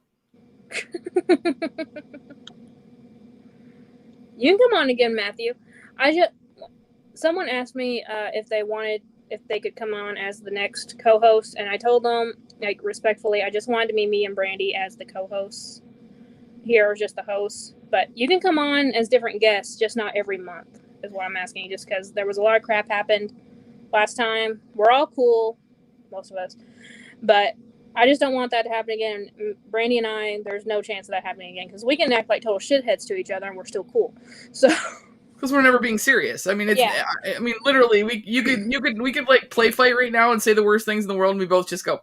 You can come on again, Matthew. Someone asked me if they could come on as the next co-host, and I told them, like, respectfully, I just wanted to be me and Brandi as the co-hosts here, or just the hosts. But you can come on as different guests, just not every month, is what I'm asking you, just because there was a lot of crap happened last time. We're all cool, most of us, but I just don't want that to happen again. Brandi and I, there's no chance of that happening again, because we can act like total shitheads to each other and we're still cool. So because we're never being serious. I mean, it's. Yeah. I mean, literally, we could like play fight right now and say the worst things in the world, and we both just go.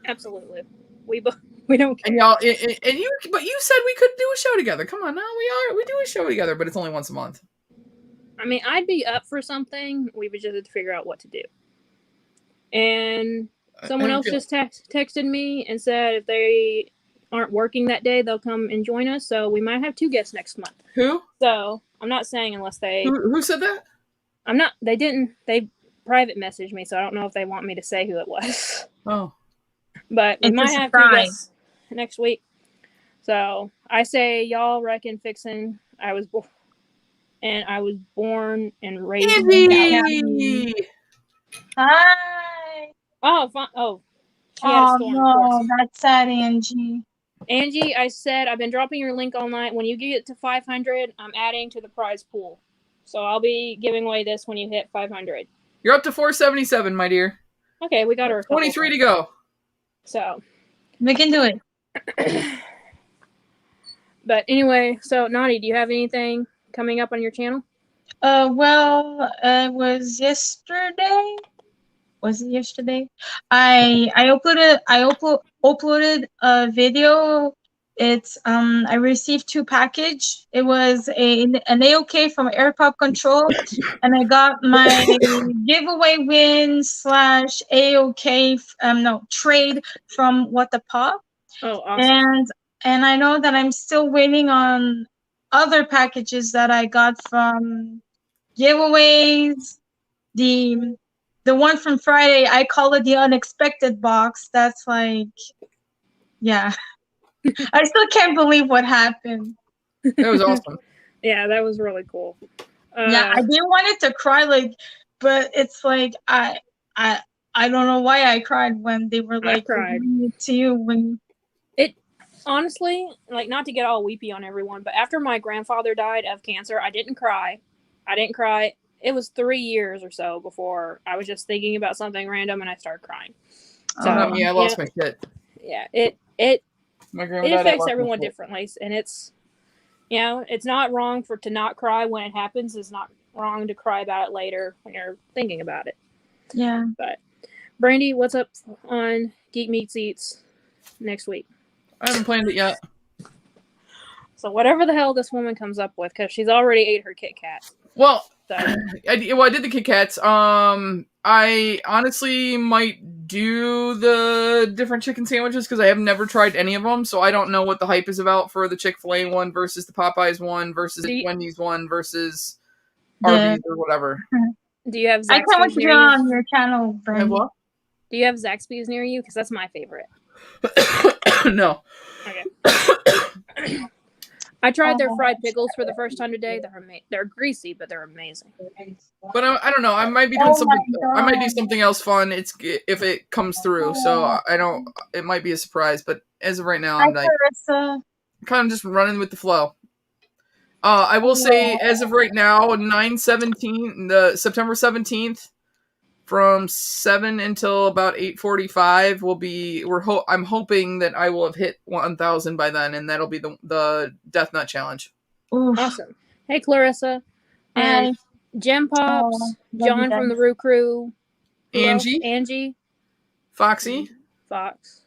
absolutely, we don't care. And y'all, but you said we could do a show together. Come on, now we do a show together, but it's only once a month. I mean, I'd be up for something. We would just have to figure out what to do. And someone else just texted me and said if they aren't working that day, they'll come and join us. So we might have 2 guests next month. Who? So I'm not saying unless they. Who said that? I'm not. They didn't. They private messaged me, so I don't know if they want me to say who it was. Oh. But we It's might a have 2 surprise. guests next week. So I say y'all reckon fixing. I was born and raised in Andy! Hi. Oh, fun. Oh, she had a Oh storm, of course. no, that's sad, Angie. Angie, I said I've been dropping your link all night. When you get to 500, I'm adding to the prize pool. So I'll be giving away this when you hit 500. You're up to 477, my dear. Okay, we got her. 23 to go. So. We can do it. But anyway, so Naughty, do you have anything coming up on your channel? Well, it was yesterday. Was it yesterday? I uploaded a video. It's I received 2 package. It was an AOK from AirPop Control, and I got my giveaway win / AOK trade from What the Pop. Oh, awesome. And I know that I'm still waiting on other packages that I got from giveaways. The one from Friday, I call it the unexpected box. That's like, yeah. I still can't believe what happened. That was awesome. Yeah, that was really cool. Yeah, I didn't want it to cry, like, but it's like I don't know why I cried when they were like giving it to you when it honestly, like, not to get all weepy on everyone, but after my grandfather died of cancer, I didn't cry. It was 3 years or so before I was just thinking about something random and I started crying. So yeah, I lost my shit. Yeah, it My grandma died, affects everyone differently, and it's, you know, it's not wrong to not cry when it happens. It's not wrong to cry about it later when you're thinking about it. Yeah. But Brandi, what's up on Geek Meets Eats next week? I haven't planned it yet. So whatever the hell this woman comes up with, because she's already ate her Kit Kat. Well, So. I did the Kit Kats. I honestly might do the different chicken sandwiches because I have never tried any of them, so I don't know what the hype is about for the Chick-fil-A one versus the Popeyes one versus the Wendy's one versus Arby's or whatever. Do you have Zaxby's I can't wait to be on your channel, Brandi. What? Do you have Zaxby's near you? Because that's my favorite. No. Okay. I tried their fried pickles for the first time today. They're greasy, but they're amazing. But I don't know. I might be doing something. I might do something else fun. If it comes through. So I don't. It might be a surprise. But as of right now, I'm like kind of just running with the flow. I will say, as of right now, 9/17, the September 17th, from 7 until about 8:45 will be. I'm hoping that I will have hit 1,000 by then, and that'll be the Death Nut Challenge. Oof. Awesome. Hey, Clarissa. And Gem Pops, John from the Roo Crew. Angie. Foxy. Fox.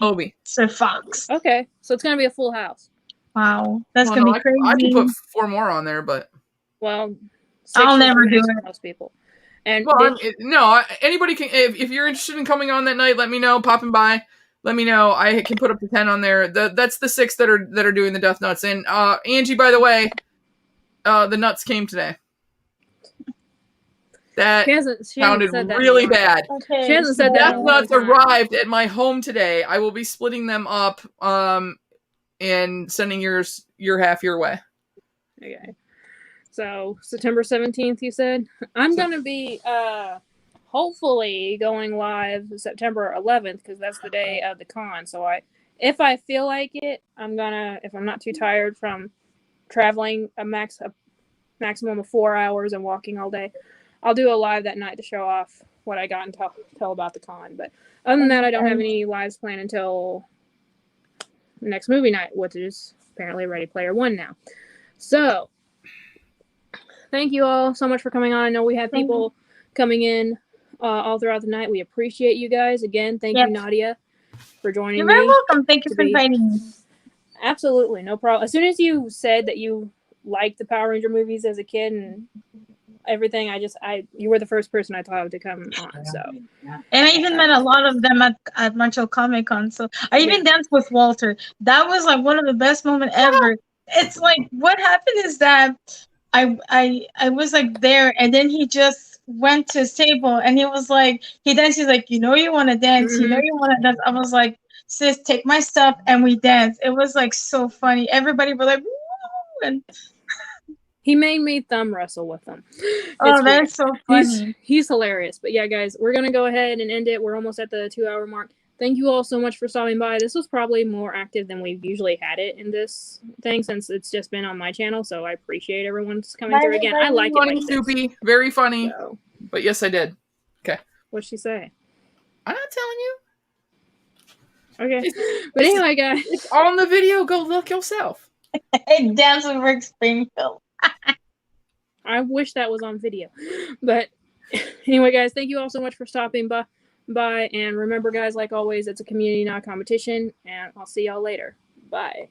Obi. So Fox. Okay, so it's gonna be a full house. Wow, that's gonna be crazy. I can put 4 more on there, but I'll never do it. Most people. And anybody can. If you're interested in coming on that night, let me know. Popping by, let me know. I can put up to 10 on there. That's the 6 that are doing the Death Nuts. And Angie, by the way, the nuts came today. That She hasn't sounded said that in a really while. bad. Okay. She hasn't said that in a Death long nuts time. arrived at my home today. I will be splitting them up and sending your half your way. Okay. So September 17th, you said? I'm gonna be hopefully going live September 11th because that's the day of the con. So if I feel like it, I'm gonna, if I'm not too tired from traveling a maximum of 4 hours and walking all day, I'll do a live that night to show off what I got and tell about the con. But other than that, I don't have any lives planned until next movie night, which is apparently Ready Player One now. So thank you all so much for coming on. I know we had people coming in all throughout the night. We appreciate you guys. Again, thank you, Nadia, for joining You're me. very welcome. Thank you for inviting me. Absolutely, no problem. As soon as you said that you liked the Power Ranger movies as a kid and everything, you were the first person I thought of to come on. So, and I even met a lot of them at Montreal Comic Con. So I even danced with Walter. That was like one of the best moments ever. It's like what happened is that I was like there, and then he just went to his table, and he was like, he danced. He's like, you want to dance, you want to dance. I was like, sis, take my stuff, and we danced. It was like so funny. Everybody were like, woo! And he made me thumb wrestle with them. That's so funny. He's hilarious. But yeah, guys, we're gonna go ahead and end it. We're almost at the 2-hour mark. Thank you all so much for stopping by. This was probably more active than we've usually had it in this thing since it's just been on my channel. So I appreciate everyone's coming through again. I like it like this. Soupy, very funny. So, but yes, I did. Okay. What'd she say? I'm not telling you. Okay. But anyway, guys. It's on the video. Go look yourself. Dance with Rick Springfield. I wish that was on video. But anyway, guys, thank you all so much for stopping by. And remember, guys, like always, it's a community, not a competition. And I'll see y'all later. Bye.